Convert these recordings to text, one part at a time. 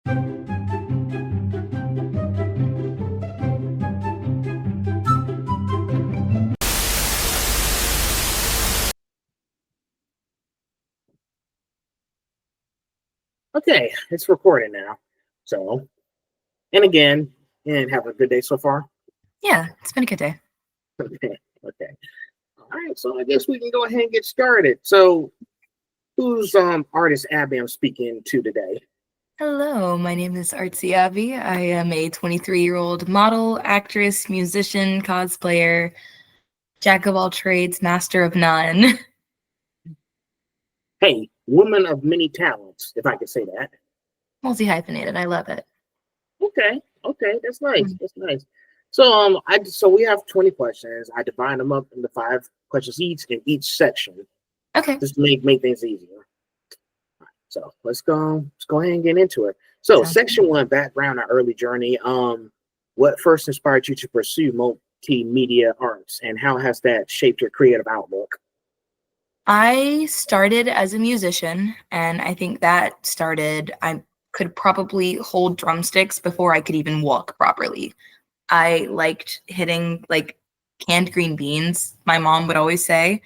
Okay, it's recording now. So, and again, and have a good day so far. Yeah, it's been a good day. Okay, okay. All right, so I guess we can go ahead and get started. So, who's artist Abby I'm speaking to today? Hello, my name is Artsy Abby. I am a 23-year-old model, actress, musician, cosplayer, jack of all trades, master of none. Hey, woman of many talents, if I could say that. Multi-hyphenated, I love it. Okay, okay, that's nice. Mm. That's nice. So, so we have 20 questions. I divide them up into 5 questions each in each section, Okay, just to make things easier. So let's go ahead and get into it. So sounds good. section one, background and early journey. What first inspired you to pursue multimedia arts, and how has that shaped your creative outlook? I started as a musician, and I think that started, I could probably hold drumsticks before I could even walk properly. I liked hitting like canned green beans, my mom would always say.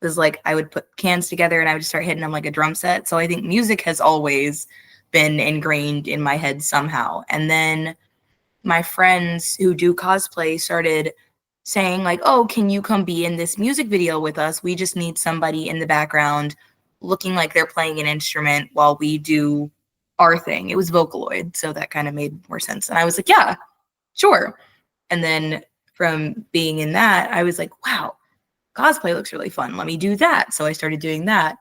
Was like I would put cans together and I would just start hitting them like a drum set. So I think music has always been ingrained in my head somehow. And then my friends who do cosplay started saying like, "Oh, can you come be in this music video with us? We just need somebody in the background looking like they're playing an instrument while we do our thing." It was Vocaloid, so that kind of made more sense. And I was like, "Yeah, sure." And then from being in that, I was like, "Wow, cosplay looks really fun. Let me do that." So I started doing that.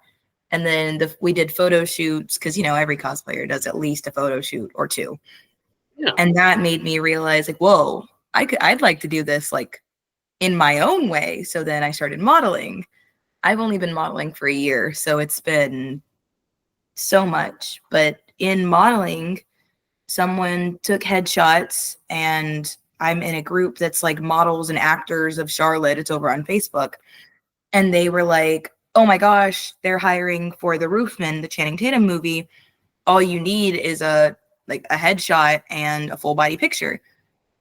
And then we did photo shoots because, every cosplayer does at least a photo shoot or two. Yeah. And that made me realize like, whoa, I'd like to do this like in my own way. So then I started modeling. I've only been modeling for a year, so it's been so much. But in modeling, someone took headshots and I'm in a group that's like models and actors of Charlotte. It's over on Facebook. And they were like, "Oh my gosh, they're hiring for The Roofman, the Channing Tatum movie. All you need is a headshot and a full body picture."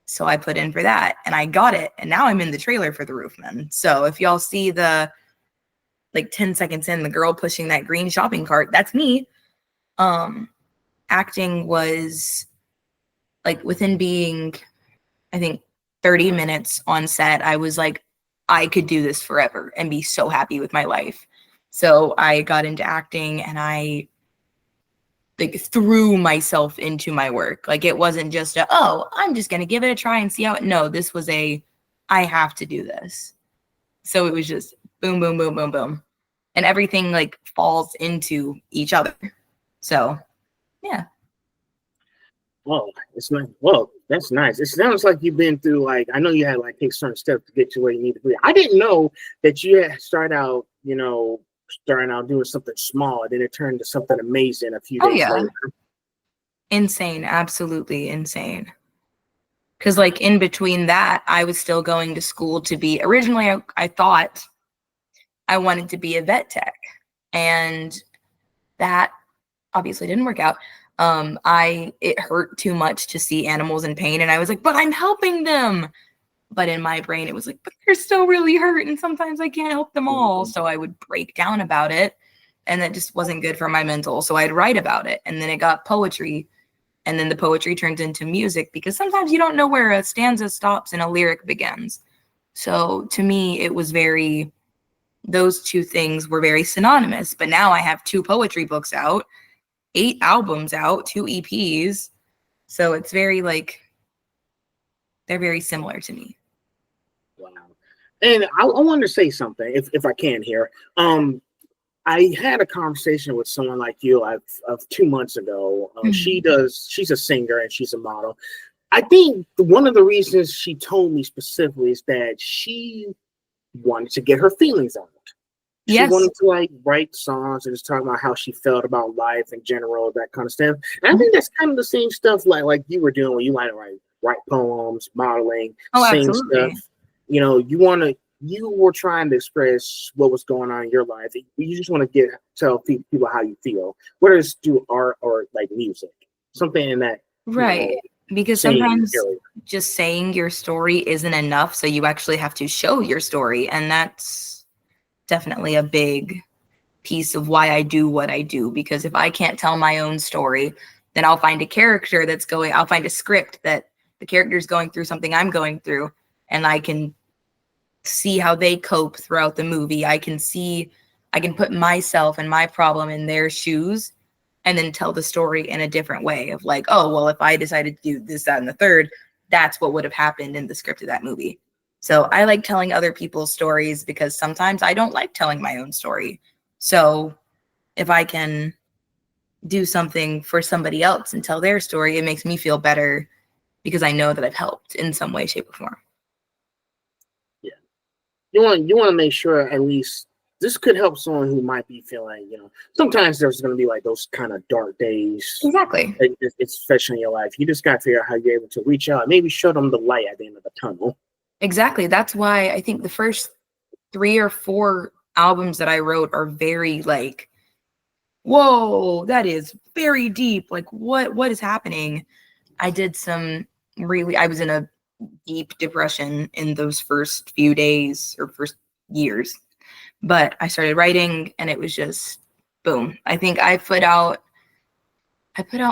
So I put in for that and I got it. And now I'm in the trailer for The Roofman. So if y'all see the like 10 seconds in, the girl pushing that green shopping cart, that's me. Acting was like within being, I think, 30 minutes on set, I was like, I could do this forever and be so happy with my life. So I got into acting and I like threw myself into my work. Like it wasn't just oh, I'm just gonna give it a try and see how it. No, this was I have to do this. So it was just boom, boom, boom, boom, boom. And everything like falls into each other. So yeah. Oh, it's nice. Well, that's nice. It sounds like you've been through like I know you had like take certain steps to get to where you need to be. I didn't know that you had starting out doing something small, and then it turned to something amazing a few Oh days yeah. later. Insane. Absolutely insane. Because like in between that, I was still going to school to be originally I thought I wanted to be a vet tech. And that obviously didn't work out. It hurt too much to see animals in pain. And I was like, but I'm helping them. But in my brain, it was like, but they're still really hurt. And sometimes I can't help them all. So I would break down about it. And that just wasn't good for my mental. So I'd write about it. And then it got poetry. And then the poetry turns into music because sometimes you don't know where a stanza stops and a lyric begins. So to me, it was those two things were very synonymous. But now I have 2 poetry books out, 8 albums out, 2 EPs. So it's very like, they're very similar to me. Wow. And I want to say something, if I can here. I had a conversation with someone like you of 2 months ago. She's a singer and she's a model. I think one of the reasons she told me specifically is that she wanted to get her feelings out. She Yes. wanted to like write songs and just talk about how she felt about life in general, that kind of stuff. And I think that's kind of the same stuff like you were doing when you like write poems, modeling, Oh, sing absolutely. stuff. You were trying to express what was going on in your life. You just want to tell people how you feel, whether it's through art or like music. something in that, Right. Because same sometimes area. just saying your story isn't enough, so you actually have to show your story, and that's definitely a big piece of why I do what I do, because if I can't tell my own story, then I'll find a character I'll find a script that the character's going through something I'm going through, and I can see how they cope throughout the movie. I can put myself and my problem in their shoes and then tell the story in a different way of like, oh, well, if I decided to do this, that, and the third, that's what would have happened in the script of that movie. So I like telling other people's stories because sometimes I don't like telling my own story. So if I can do something for somebody else and tell their story, it makes me feel better because I know that I've helped in some way, shape, or form. Yeah. You want to make sure at least this could help someone who might be feeling, sometimes there's going to be like those kind of dark days, Exactly. especially in your life. You just got to figure out how you're able to reach out, maybe show them the light at the end of the tunnel. Exactly. That's why I think the first 3 or 4 albums that I wrote are very like, whoa, that is very deep. Like what is happening? I was in a deep depression in those first few days or first years. But I started writing and it was just boom. I think I put out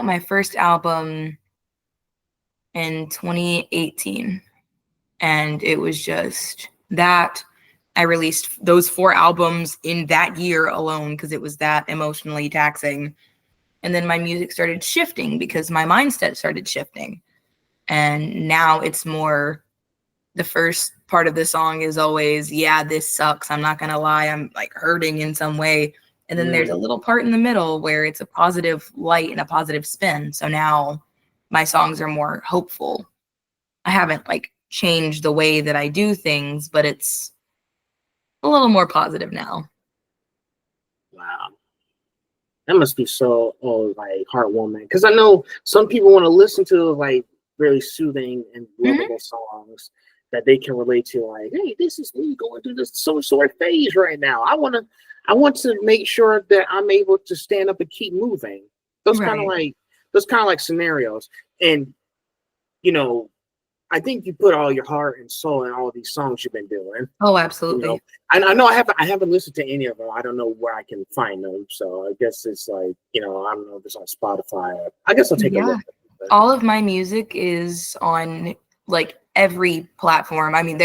my first album in 2018, and it was just that. I released those 4 albums in that year alone because it was that emotionally taxing. And then my music started shifting because my mindset started shifting. And now it's more, the first part of the song is always, yeah, this sucks. I'm not going to lie. I'm like hurting in some way. And then there's a little part in the middle where it's a positive light and a positive spin. So now my songs are more hopeful. I haven't like changed the way that I do things, but it's a little more positive now. Wow. That must be so like heartwarming, because I know some people want to listen to like really soothing and lovable songs that they can relate to. Like, hey, this is me going through this sort of phase right now. I want to make sure that I'm able to stand up and keep moving. Those kind of Right. like scenarios, and I think you put all your heart and soul in all of these songs you've been doing. Oh, You know, absolutely. I know I haven't listened to any of them. I don't know where I can find them. So I guess it's like, I don't know if it's on Spotify. I guess I'll take a Yeah. look. All of my music is on like every platform. I mean,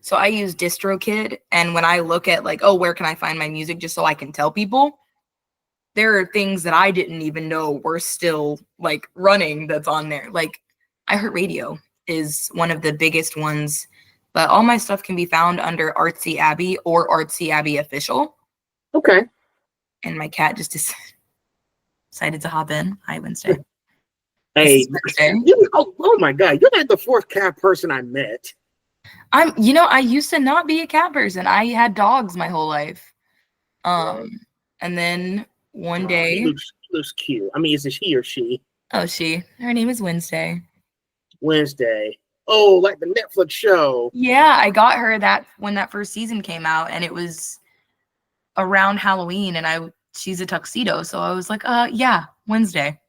so I use DistroKid, and when I look at like, oh, where can I find my music just so I can tell people, there are things that I didn't even know were still like running that's on there. Like iHeartRadio is one of the biggest ones, but all my stuff can be found under Artsy Abby or Artsy Abby Official. Okay. And my cat just decided to hop in. Hi, Wednesday. This Hey, is Wednesday. oh my God, you're not the fourth cat person I met. I used to not be a cat person. I had dogs my whole life. Wow. And then one He day, looks cute. I mean, is it he or she? her name is Wednesday. Wednesday. Oh, like the Netflix show. Yeah, I got her that when that first season came out, and it was around Halloween, and she's a tuxedo, so I was like, yeah, Wednesday.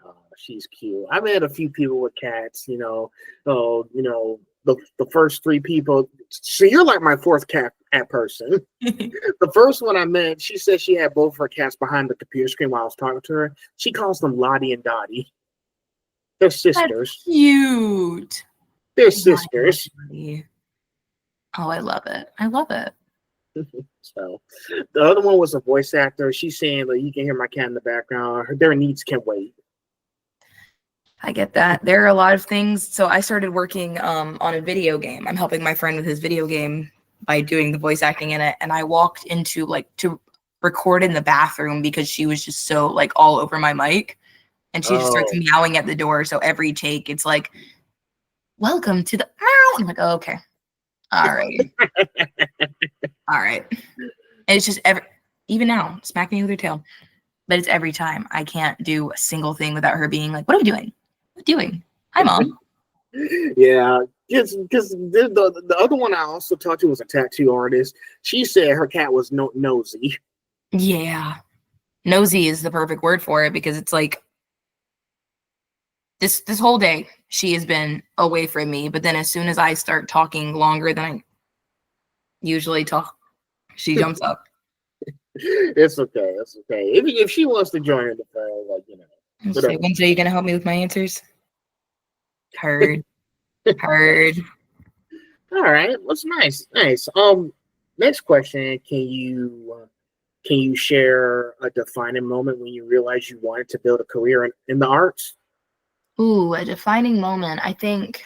Oh, she's cute. I've had a few people with cats, Oh, the first 3 people. So you're like my fourth cat person. The first one I met, she said she had both her cats behind the computer screen while I was talking to her. She calls them Lottie and Dottie. They're sisters. That's cute. They're sisters. Oh, I love it. I love it. So the other one was a voice actor. She's saying like, you can hear my cat in the background. Their needs can wait. I get that. There are a lot of things. So I started working on a video game. I'm helping my friend with his video game by doing the voice acting in it. And I walked into to record in the bathroom because she was just so like all over my mic. And she just starts meowing at the door. So every take, it's like, welcome to the meow. I'm like, oh, okay. All right. All right. And it's just even now, smack me with her tail. But it's every time. I can't do a single thing without her being like, what are we doing? What are we doing? Hi, Mom. Yeah. Because the other one I also talked to was a tattoo artist. She said her cat was nosy. Yeah. Nosy is the perfect word for it because it's like this whole day she has been away from me, but then as soon as I start talking longer than I usually talk, she jumps up. It's okay. It's okay. If she wants to join the fray, like, And say, whatever. Wednesday, you gonna help me with my answers? Heard. Heard. All right. That's nice. Nice. Next question. Can you share a defining moment when you realized you wanted to build a career in the arts? Ooh, a defining moment. I think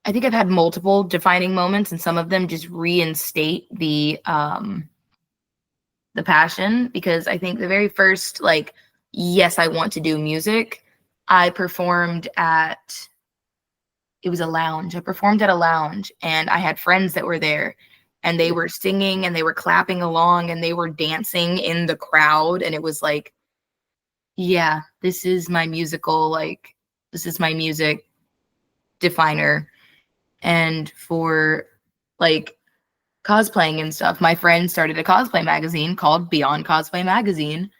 I've had multiple defining moments, and some of them just reinstate the passion, because I think the very first, like, yes, I want to do music. I performed at it was a lounge. I performed at a lounge, and I had friends that were there, and they were singing and they were clapping along and they were dancing in the crowd, and it was like, yeah, this is my music definer. And for like cosplaying and stuff, my friend started a cosplay magazine called Beyond Cosplay Magazine,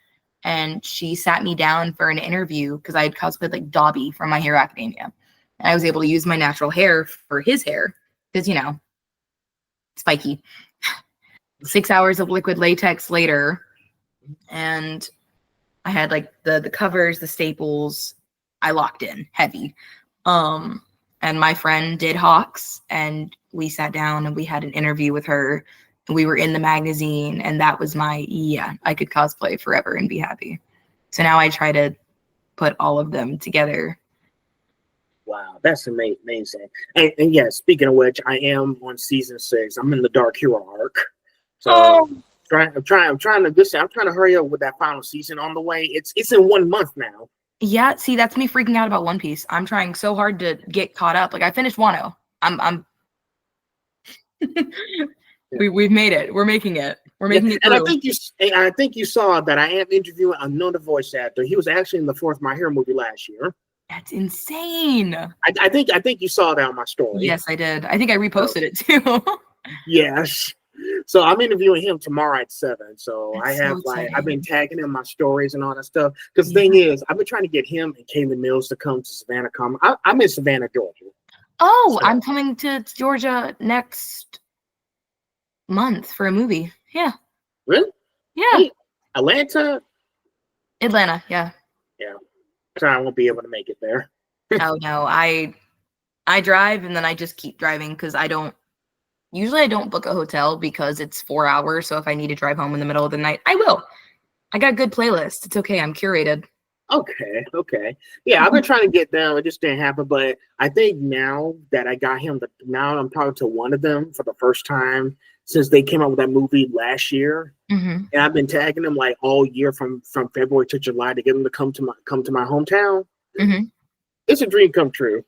and she sat me down for an interview because I had cosplayed like Dobby from My Hero Academia, and I was able to use my natural hair for his hair because, spiky. 6 hours of liquid latex later, and I had like the covers, the staples. I locked in heavy. And my friend did Hawks, and we sat down and we had an interview with her, and we were in the magazine, and that was I could cosplay forever and be happy. So now I try to put all of them together. Wow, that's amazing. And yeah, speaking of which, I am on season 6. I'm in the Dark Hero arc. So I'm trying to hurry up with that final season on the way. It's in 1 month now. Yeah, see, that's me freaking out about One Piece. I'm trying so hard to get caught up. Like, I finished Wano. I'm we've made it. We're making it. We're making it and through. I think you saw that I am interviewing another voice actor. He was actually in the 4th My Hero movie last year. That's insane. I think you saw that on my story. Yes, I did. I think I reposted it too. Yes. So I'm interviewing him tomorrow at 7. So That's I've been tagging him in my stories and all that stuff. Because the thing is, I've been trying to get him and Kaylin Mills to come to Savannah Comic. I'm in Savannah, Georgia. Oh, so I'm coming to Georgia next month for a movie. Yeah. Really? Yeah. Hey, Atlanta, yeah. Yeah. So I won't be able to make it there. Oh no, I drive and then I just keep driving because I don't book a hotel because it's 4 hours. So if I need to drive home in the middle of the night, I will. I got a good playlist. It's okay. I'm curated. Okay. Yeah, I've been trying to get them. It just didn't happen. But I think now that I got him, now I'm talking to one of them for the first time since they came out with that movie last year. Mm-hmm. And I've been tagging them like all year from February to July to get them to come to my hometown. Mm-hmm. It's a dream come true.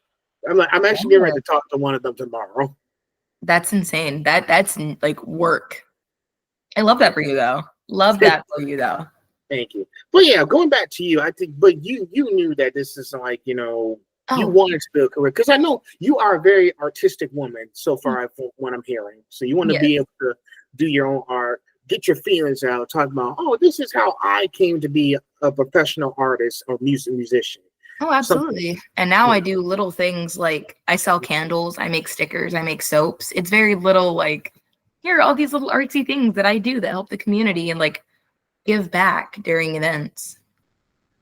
I'm actually getting ready to talk to one of them tomorrow. That's insane. That's like work. I love that for you though. Thank you. But yeah, going back to you, I think, but you knew that this is like, you wanted to build a career, because I know you are a very artistic woman so far from what I'm hearing. So you want to be able to do your own art, get your feelings out, talk about, this is how I came to be a professional artist or musician. Oh, absolutely. And now I do little things like I sell candles, I make stickers, I make soaps. It's very little, like, here are all these little artsy things that I do that help the community and like give back during events.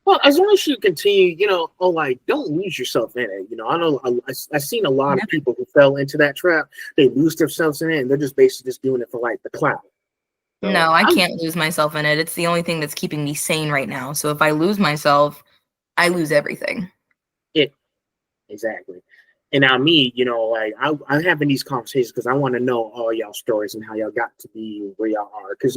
Well, as long as you continue, don't lose yourself in it. I know I've seen a lot of people who fell into that trap. They lose themselves in it, and they're just basically just doing it for like the clout. So, no, I can't lose myself in it. It's the only thing that's keeping me sane right now. So if I lose myself, I lose everything. Exactly. And now me, I'm having these conversations because I want to know all y'all stories and how y'all got to be where y'all are. Because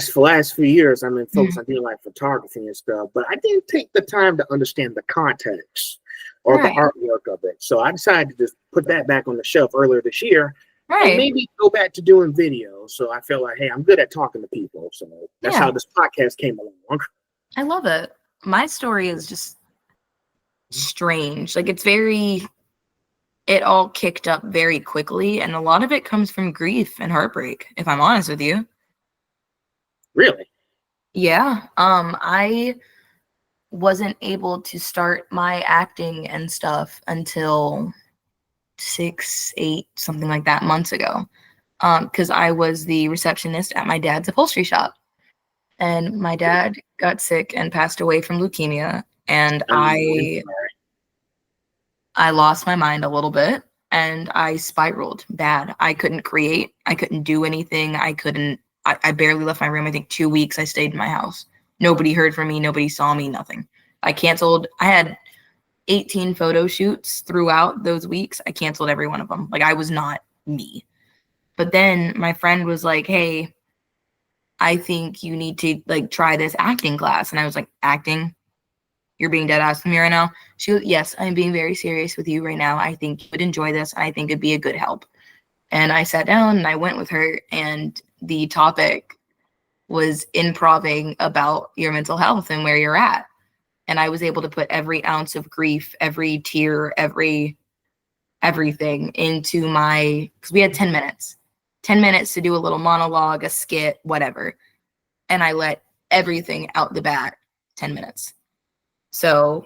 for last few years, I've been focused on doing like photography and stuff, but I didn't take the time to understand the context or the artwork of it. So I decided to just put that back on the shelf earlier this year. And maybe go back to doing video. So I feel like, hey, I'm good at talking to people. So that's how this podcast came along. I love it. My story is just strange. Like it all kicked up very quickly, and a lot of it comes from grief and heartbreak, if I'm honest with you. Really? Yeah. wasn't able to start my acting and stuff until 6, 8, something like that months ago. Because I was the receptionist at my dad's upholstery shop. And my dad got sick and passed away from leukemia. And I lost my mind a little bit and I spiraled bad. I couldn't create. I couldn't do anything. I barely left my room. I think 2 weeks I stayed in my house. Nobody heard from me. Nobody saw me, nothing. I had 18 photo shoots throughout those weeks. I canceled every one of them. Like, I was not me. But then my friend was like, hey, I think you need to like try this acting class. And I was like, acting? You're being dead ass with me right now? She goes, yes, I'm being very serious with you right now. I think you would enjoy this. I think it'd be a good help. And I sat down and I went with her, and the topic was improving about your mental health and where you're at. And I was able to put every ounce of grief, every tear, everything into because we had 10 minutes. 10 minutes to do a little monologue, a skit, whatever. And I let everything out the bat 10 minutes. So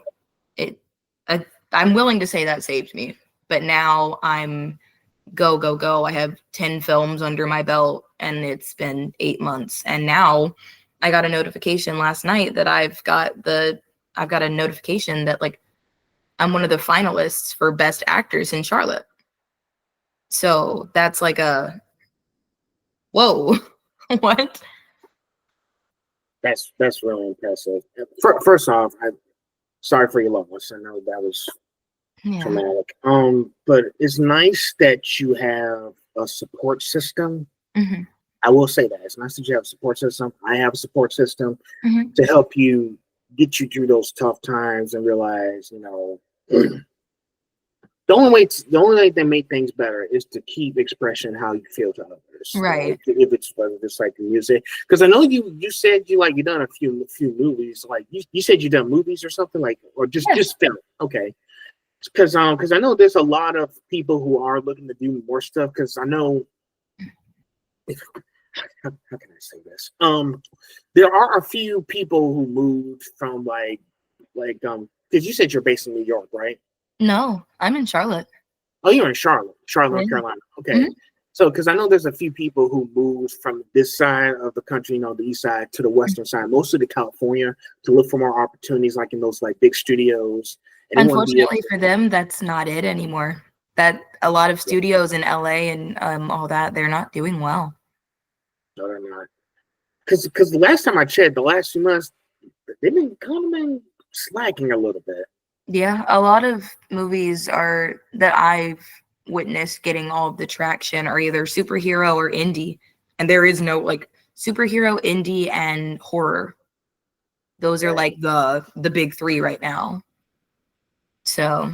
I'm willing to say that saved me. But now I'm go. I have 10 films under my belt, and it's been 8 months. And now I got a notification last night that I've got a notification that like I'm one of the finalists for Best Actors in Charlotte. So that's like whoa, what? That's really impressive. First off, I'm sorry for your loss. I know that was traumatic. But it's nice that you have a support system. Mm-hmm. I will say that it's nice that you have a support system. I have a support system to help you get you through those tough times and realize, the only way to make things better is to keep expressing how you feel to others. Right. If it's whether it's like music, because I know you said you done a few movies. Like you said you done movies or something, like, or just film. Okay. Because I know there's a lot of people who are looking to do more stuff. Because I know, how can I say this? There are a few people who moved from because you said you're based in New York, right? No, I'm in Charlotte. Oh, you're in Charlotte, North Carolina. Okay. Mm-hmm. So, because I know there's a few people who moved from this side of the country, the east side, to the western side, mostly to California, to look for more opportunities, like in those big studios. And unfortunately for them, that's not it anymore. That a lot of studios in LA and all that, they're not doing well. No, they're not. Because the last time I checked, the last few months, they've been slacking a little bit. Yeah, a lot of movies that I've witnessed getting all of the traction are either superhero or indie, and there is no superhero, indie, and horror. Those are like the big three right now. So,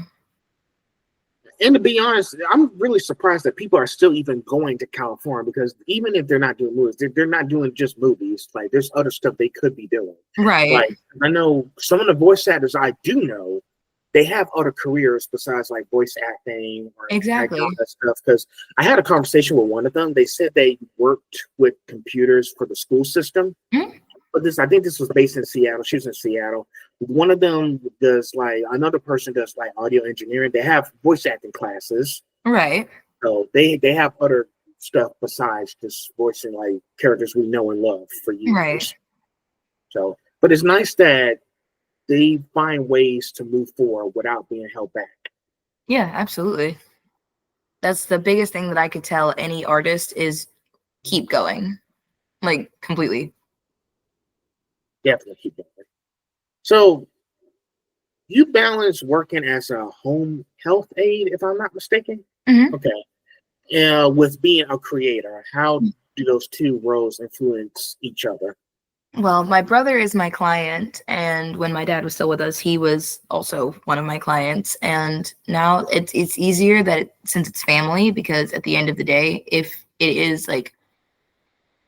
and to be honest, I'm really surprised that people are still even going to California, because even if they're not doing movies, they're not doing just movies. Like, there's other stuff they could be doing. Right. Like, I know some of the voice actors I do know, they have other careers besides like voice acting or exactly all that stuff. Because I had a conversation with one of them. They said they worked with computers for the school system. Mm-hmm. But I think this was based in Seattle. She was in Seattle. One of them does another person does audio engineering. They have voice acting classes. Right. So they have other stuff besides just voicing characters we know and love for years. Right. So, but it's nice that they find ways to move forward without being held back. Yeah, absolutely. That's the biggest thing that I could tell any artist is keep going. Completely. Definitely keep going. So you balance working as a home health aide, if I'm not mistaken? Mm-hmm. Okay. With being a creator, how do those two roles influence each other? Well, my brother is my client, and when my dad was still with us, he was also one of my clients. And now it's easier since it's family, because at the end of the day, if it is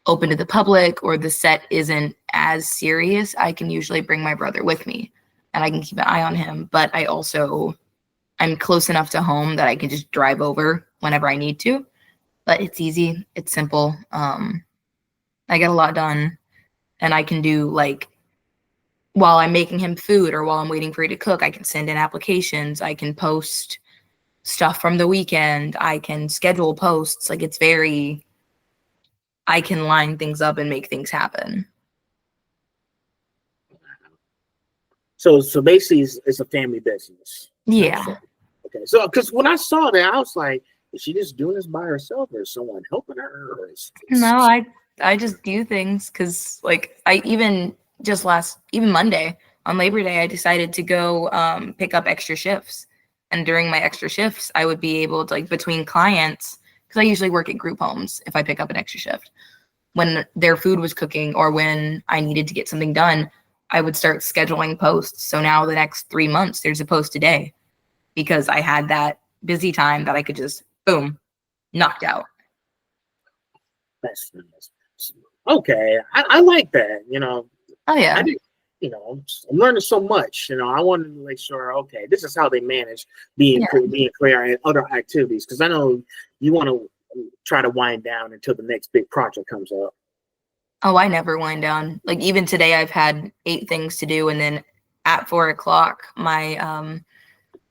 open to the public or the set isn't as serious, I can usually bring my brother with me and I can keep an eye on him. But I'm close enough to home that I can just drive over whenever I need to. But it's easy. It's simple. I get a lot done. And I can do while I'm making him food or while I'm waiting for you to cook, I can send in applications. I can post stuff from the weekend. I can schedule posts. Like I can line things up and make things happen. So basically, it's a family business. Yeah. Okay. So because when I saw that, I was like, is she just doing this by herself, or is someone helping her? No, I just do things because like I even Monday on Labor Day I decided to go pick up extra shifts, and during my extra shifts I would be able to, like, between clients, because I usually work at group homes if I pick up an extra shift, when their food was cooking or when I needed to get something done, I would start scheduling posts. So now the next 3 months there's a post a day because I had that busy time that I could just boom, knocked out. That's nice. Okay, I like that. Oh yeah. I did. I'm learning so much. I wanted to make sure. Okay, this is how they manage being career and other activities, because I know you want to try to wind down until the next big project comes up. Oh, I never wind down. Like even today, I've had 8 things to do, and then at 4:00, my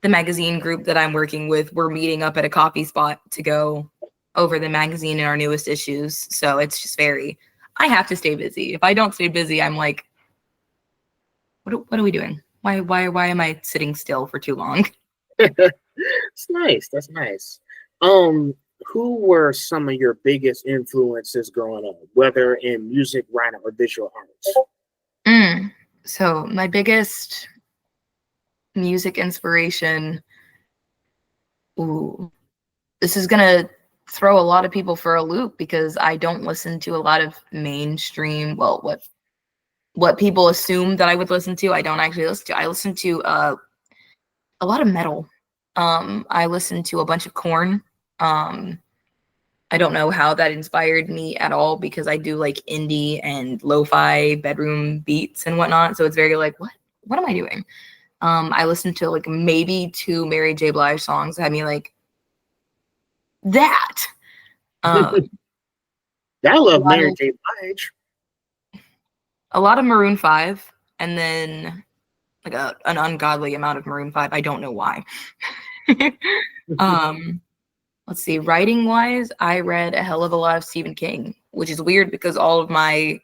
the magazine group that I'm working with, we're meeting up at a coffee spot to go over the magazine and our newest issues. So it's just I have to stay busy. If I don't stay busy, I'm like, what are we doing? Why am I sitting still for too long? It's nice. That's nice. Who were some of your biggest influences growing up, whether in music, writing, or visual arts? So my biggest music inspiration. Ooh, this is gonna throw a lot of people for a loop because I don't listen to a lot of mainstream. Well, what people assume that I would listen to, I don't actually listen to. I listen to a lot of metal. I listen to a bunch of Korn. I don't know how that inspired me at all because I do like indie and lo-fi bedroom beats and whatnot. So it's very like, what am I doing? I listened to like maybe 2 Mary J. Blige songs that had me like that. I love Mary J. Blige. A lot of Maroon 5, and then like an ungodly amount of Maroon 5. I don't know why. Let's see. Writing wise, I read a hell of a lot of Stephen King, which is weird because all of my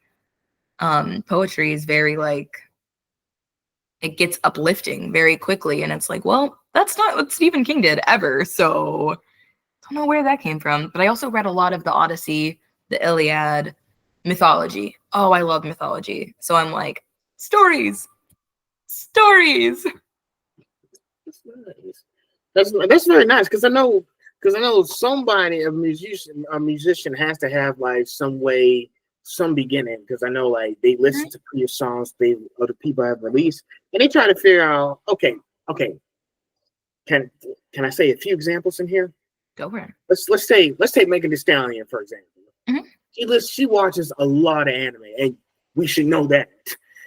poetry is very like, it gets uplifting very quickly, and it's like, well, that's not what Stephen King did ever. So I don't know where that came from. But I also read a lot of the Odyssey, the Iliad, mythology. Oh, I love mythology. So I'm like, stories. That's nice. That's very nice because I know somebody, a musician has to have like some beginning, because I know like they listen to previous songs other people have released, and they try to figure out, okay, can I say a few examples in here? Go for it. Let's take Megan Thee Stallion, for example. She watches a lot of anime, and we should know that.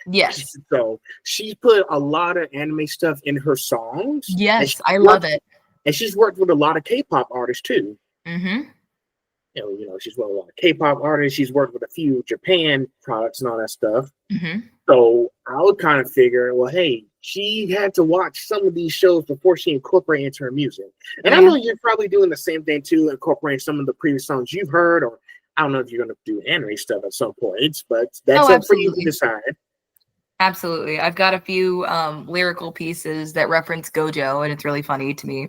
Yes. So she put a lot of anime stuff in her songs. Yes, I love it. And she's worked with a lot of K-pop artists too. Mm-hmm. She's worked with a lot of K-pop artists. She's worked with a few Japan products and all that stuff. Mm-hmm. So I would kind of figure, well, hey, she had to watch some of these shows before she incorporated into her music. And I know you're probably doing the same thing too, incorporating some of the previous songs you've heard, or I don't know if you're going to do anime stuff at some point, but that's up for you to decide. Absolutely. I've got a few lyrical pieces that reference Gojo, and it's really funny to me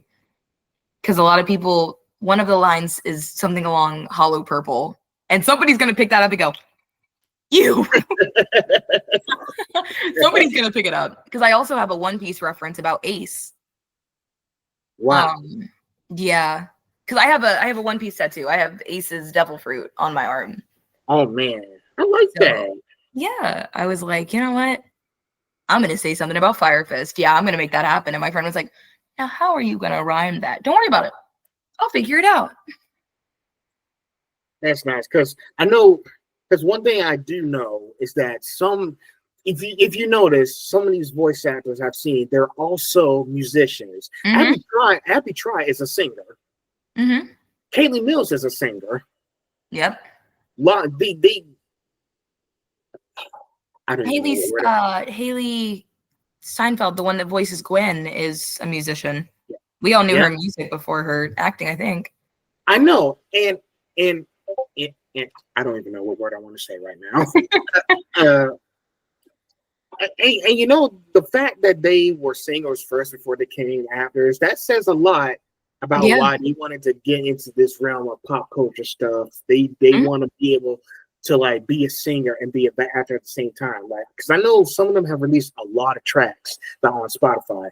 because a lot of people, one of the lines is something along Hollow Purple, and somebody's going to pick that up and go, you. Somebody's going to pick it up because I also have a One Piece reference about Ace. Wow. Yeah. Because I have a One Piece tattoo. I have Ace's devil fruit on my arm. Oh, man. I like that. Yeah, I was like, you know what? I'm going to say something about Fire Fist. Yeah, I'm going to make that happen. And my friend was like, now, how are you going to rhyme that? Don't worry about it. I'll figure it out. That's nice because I know, because one thing I do know is that if you notice, some of these voice actors I've seen, they're also musicians. Abby Try is a singer. Mm-hmm. Kaylee Mills is a singer. Yep. I don't even know what word. Haley Steinfeld, the one that voices Gwen, is a musician. Yeah. We all knew Yeah. her music before her acting, I think. I know, and I don't even know what word I want to say right now. And you know, the fact that they were singers first before they became actors, that says a lot about Yeah. why they wanted to get into this realm of pop culture stuff. They Mhm. want to be able to like be a singer and be a actor at the same time. Like, because I know some of them have released a lot of tracks that are on Spotify.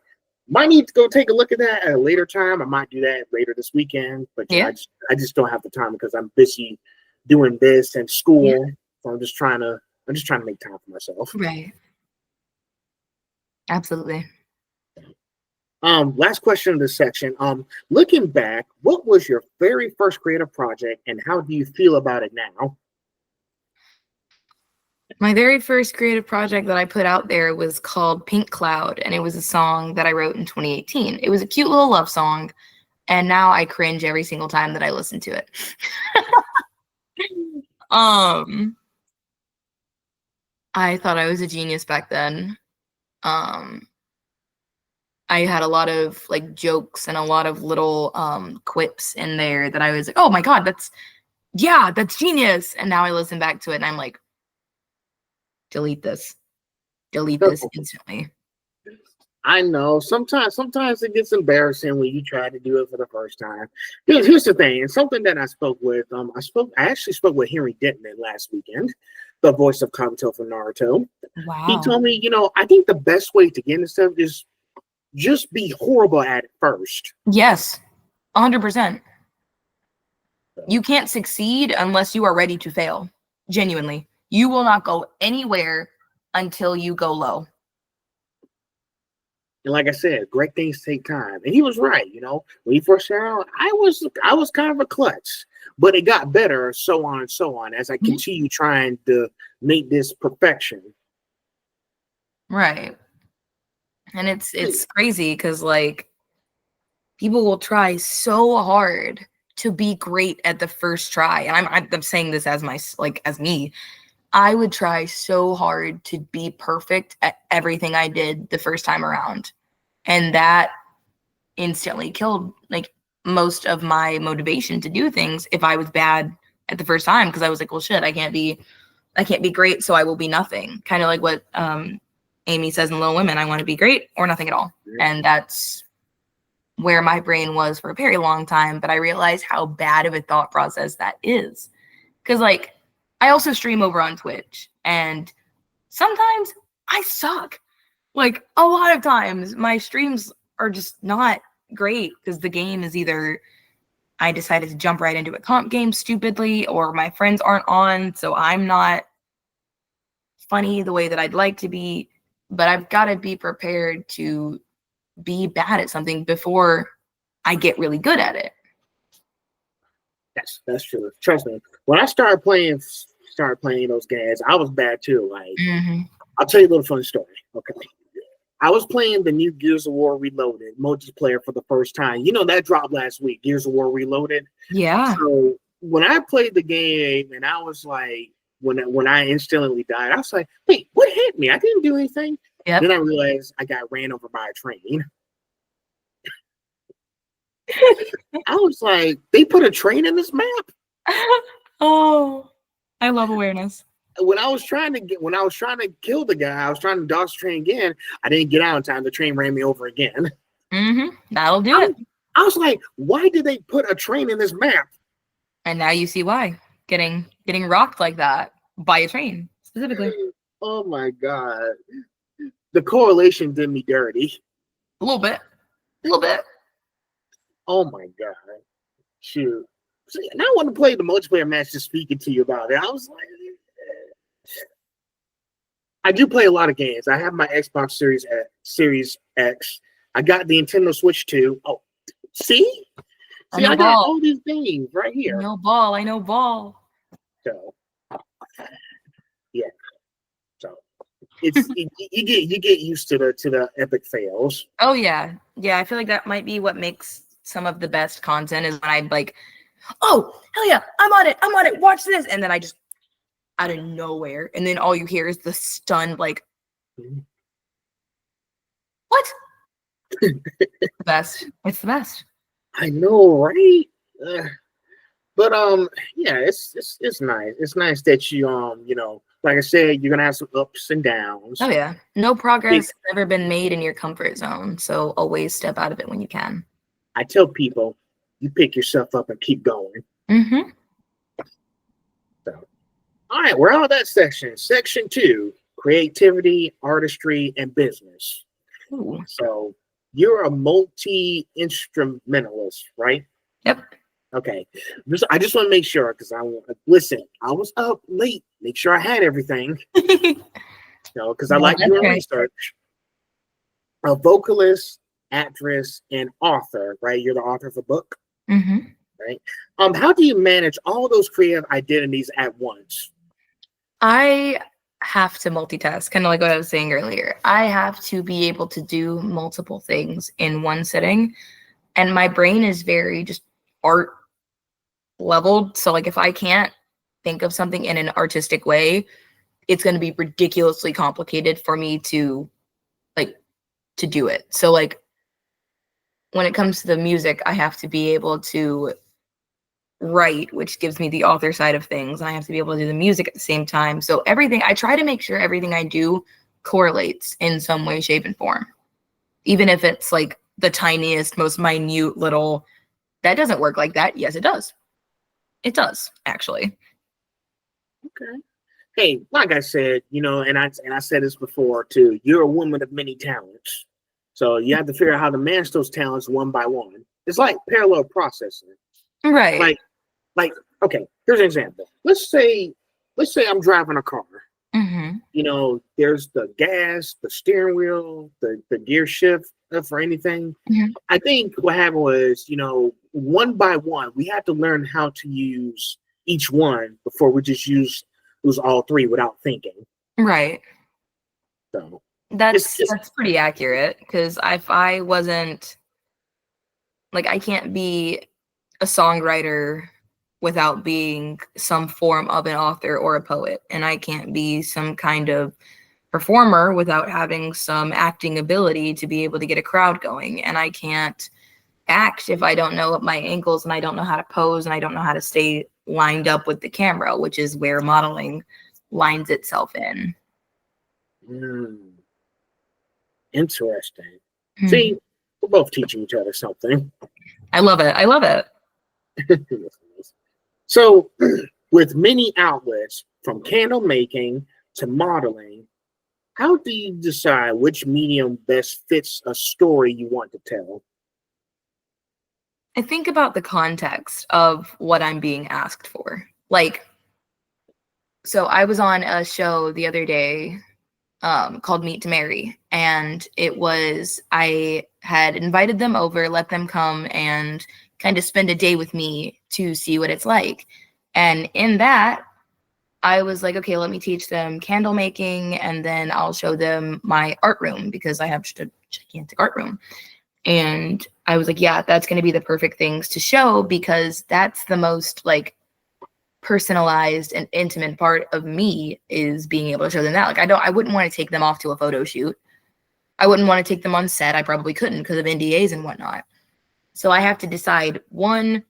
Might need to go take a look at that at a later time. I might do that later this weekend, but Yeah. I just don't have the time because I'm busy doing this and school. Yeah. So I'm just trying to make time for myself. Right. Absolutely. Last question of this section. Looking back, what was your very first creative project and how do you feel about it now? My very first creative project that I put out there was called Pink Cloud, and it was a song that I wrote in 2018. It was a cute little love song, and now I cringe every single time that I listen to it. I thought I was a genius back then. I had a lot of like jokes and a lot of little quips in there that I was like, oh my God, that's genius. And now I listen back to it and I'm like, delete this instantly. I know sometimes it gets embarrassing when you try to do it for the first time. Here's the thing, and something that I spoke with I actually spoke with Henry Dittman last weekend, the voice of Kabuto from Naruto. Wow. He told me, I think the best way to get into stuff is just be horrible at it first. Yes, 100%. You can't succeed unless you are ready to fail. Genuinely. You will not go anywhere until you go low. And like I said, great things take time. And he was right, when he first started out, I was kind of a klutz, but it got better, so on and so on, as I continue trying to make this perfection. Right. And it's crazy because like people will try so hard to be great at the first try. And I'm saying this as as me. I would try so hard to be perfect at everything I did the first time around. And that instantly killed like most of my motivation to do things if I was bad at the first time, because I was like, well shit, I can't be great, so I will be nothing. Kind of like what Amy says in Little Women, I want to be great or nothing at all. And that's where my brain was for a very long time. But I realized how bad of a thought process that is. Because like I also stream over on Twitch, and sometimes I suck. Like a lot of times my streams are just not great because the game is either I decided to jump right into a comp game stupidly, or my friends aren't on, so I'm not funny the way that I'd like to be. But I've got to be prepared to be bad at something before I get really good at it. That's true. Trust me. When I started playing those games, I was bad too. Like, I'll tell you a little funny story. Okay. I was playing the new Gears of War Reloaded multiplayer for the first time. That dropped last week, Gears of War Reloaded. Yeah. So when I played the game and I was like, when I instantly died, I was like, wait, what hit me? I didn't do anything. Yep. Then I realized I got ran over by a train. I was like, they put a train in this map? Oh, I love awareness. When I was trying to kill the guy, I was trying to dodge the train again. I didn't get out in time. The train ran me over again. That'll do it. I was like, why did they put a train in this map? And now you see why. Getting rocked like that by a train, specifically. Oh my God. The correlation did me dirty. A little bit. Oh my God. Shoot. See, now I want to play the multiplayer match just speaking to you about it. I was like, I do play a lot of games. I have my Xbox Series X. I got the Nintendo Switch too. Oh, see? See, I got all these things right here. I know ball. So, yeah. So, you get used to the epic fails. Oh yeah. I feel like that might be what makes some of the best content is when I'm like, oh hell yeah, I'm on it. Watch this, and then out of nowhere, and then all you hear is the stunned like, what? The best. It's the best. I know, right? But yeah, it's nice. It's nice that you like I said, you're gonna have some ups and downs. Oh yeah, no progress has ever been made in your comfort zone, so always step out of it when you can. I tell people, you pick yourself up and keep going. Mm-hmm. So, all right, we're out of that section. Section 2: creativity, artistry, and business. Ooh. So you're a multi-instrumentalist, right? Yep. Okay. I just want to make sure because I was up late. Make sure I had everything. Because I like doing research. A vocalist, actress, and author, right? You're the author of a book. Mm-hmm. Right. How do you manage all those creative identities at once? I have to multitask, kind of like what I was saying earlier. I have to be able to do multiple things in one sitting. And my brain is very just art leveled. So like if I can't think of something in an artistic way, it's going to be ridiculously complicated for me to do it. So like when it comes to the music, I have to be able to write, which gives me the author side of things, and I have to be able to do the music at the same time. So everything, I try to make sure everything I do correlates in some way, shape, and form. Even if it's like the tiniest, most minute little, that doesn't work like that. Yes, it does. It does, actually. Okay. Hey, like I said, and I said this before too, you're a woman of many talents. So you have to figure out how to manage those talents one by one. It's like parallel processing. Right. Like, okay, here's an example. Let's say I'm driving a car. Mm-hmm. There's the gas, the steering wheel, the gear shift for anything. Mm-hmm. I think what happened was, one by one, we had to learn how to use each one before we just use all three without thinking. Right. So that's pretty accurate, because if I wasn't like, I can't be a songwriter without being some form of an author or a poet, and I can't be some kind of performer without having some acting ability to be able to get a crowd going, and I can't act if I don't know my angles, and I don't know how to pose, and I don't know how to stay lined up with the camera, which is where modeling lines itself in. Interesting. See, we're both teaching each other something. I love it. So with many outlets, from candle making to modeling, how do you decide which medium best fits a story you want to tell? I think about the context of what I'm being asked for. Like, so I was on a show the other day called Meet to Marry, and I had invited them over, let them come and kind of spend a day with me to see what it's like. And in that, I was like, okay, let me teach them candle making, and then I'll show them my art room, because I have just a gigantic art room. And I was like, yeah, that's going to be the perfect things to show, because that's the most like personalized and intimate part of me, is being able to show them that. Like, I wouldn't want to take them off to a photo shoot. I wouldn't want to take them on set. I probably couldn't because of NDAs and whatnot. So I have to decide, one,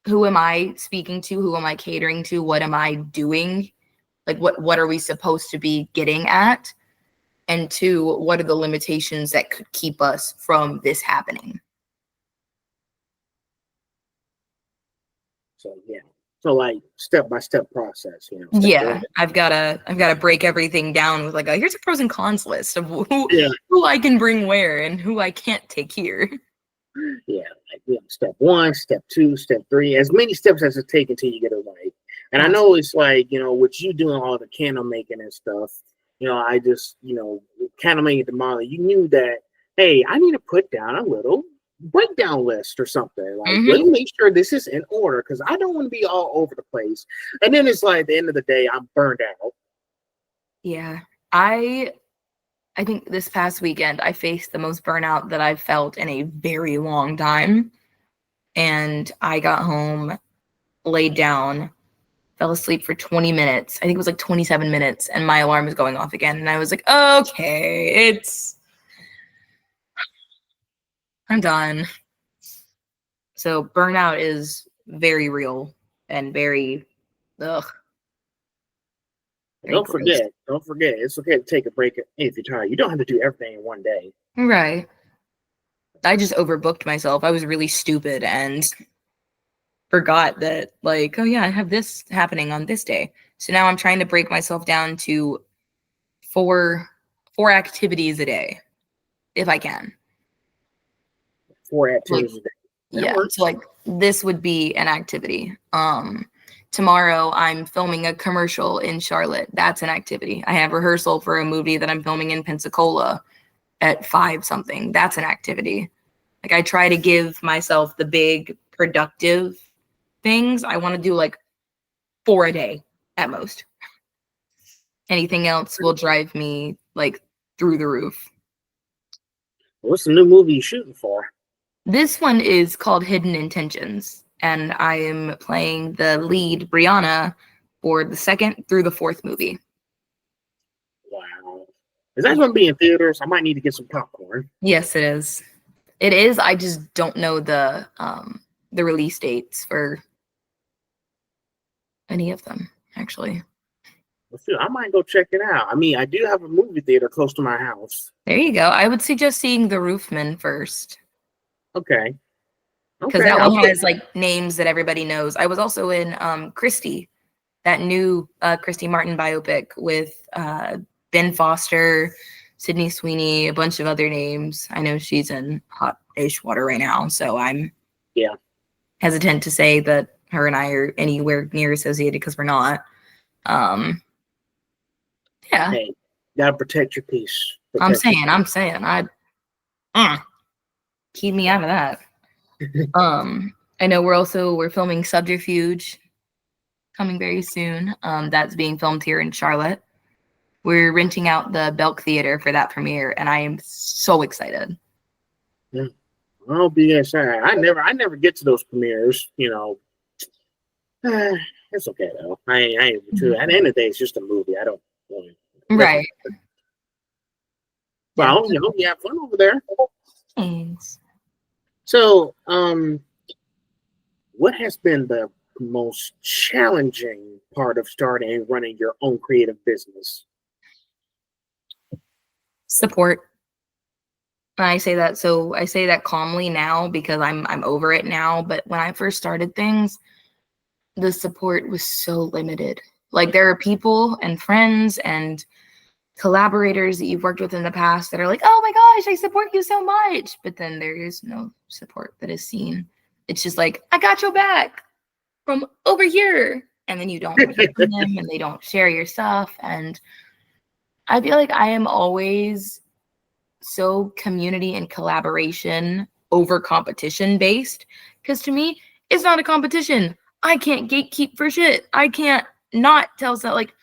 who am I speaking to? Who am I catering to? What am I doing? Like, what are we supposed to be getting at? And two, what are the limitations that could keep us from this happening? So yeah. So like step-by-step process, Yeah, I've gotta break everything down with like here's a pros and cons list of who I can bring where and who I can't take here. Yeah, step 1, step 2, step 3, as many steps as it takes until you get it right. And I know it's like, with you doing all the candle making and stuff, I just, candle making tomorrow, you knew that, hey, I need to put down a little breakdown list or something. Like, let me make sure this is in order, because I don't want to be all over the place. And then it's like at the end of the day, I'm burned out. Yeah, I think this past weekend I faced the most burnout that I've felt in a very long time. And I got home, laid down, fell asleep for 20 minutes. I think it was like 27 minutes, and my alarm was going off again. And I was like, okay, I'm done. So burnout is very real and very, ugh. Very Don't gross. forget, it's okay to take a break if you're tired. You don't have to do everything in one day. Right. I just overbooked myself. I was really stupid and forgot that, like, oh yeah, I have this happening on this day. So now I'm trying to break myself down to four activities a day, if I can. 4 activities a day. Yeah. So like this would be an activity. Tomorrow I'm filming a commercial in Charlotte. That's an activity. I have rehearsal for a movie that I'm filming in Pensacola at 5 something. That's an activity. Like I try to give myself the big productive things. I want to do like 4 a day at most. Anything else will drive me like through the roof. What's the new movie you shooting for? This one is called Hidden Intentions, and I am playing the lead, Brianna, for the 2nd through the 4th movie. Wow. Is that going to be in theaters? I might need to get some popcorn. Yes, it is. It is. I just don't know the release dates for any of them, actually. I might go check it out. I mean, I do have a movie theater close to my house. There you go. I would suggest seeing The Roofman first. Okay. Because that one has like names that everybody knows. I was also in Christy, that new Christy Martin biopic with Ben Foster, Sydney Sweeney, a bunch of other names. I know she's in hot-ish water right now, so I'm hesitant to say that her and I are anywhere near associated because we're not. Yeah. Hey, gotta protect your peace. I'm saying. Keep me out of that. I know we're filming Subterfuge coming very soon. That's being filmed here in Charlotte. We're renting out the Belk Theater for that premiere, and I am so excited. Yeah. I'll be excited. I never get to those premieres, you know. It's okay though. I ain't too. At the end of the day, it's just a movie. I don't really. Right. Well, you know, you have fun over there. Thanks. So, what has been the most challenging part of starting and running your own creative business? Support. I say that calmly now because I'm over it now. But when I first started things, the support was so limited. Like there are people and friends and collaborators that you've worked with in the past that are like, oh my gosh, I support you so much. But then there is no support that is seen. It's just like, I got your back from over here. And then you don't hear from them and they don't share your stuff. And I feel like I am always so community and collaboration over competition based. Because to me, it's not a competition. I can't gatekeep for shit. I can't not tell so like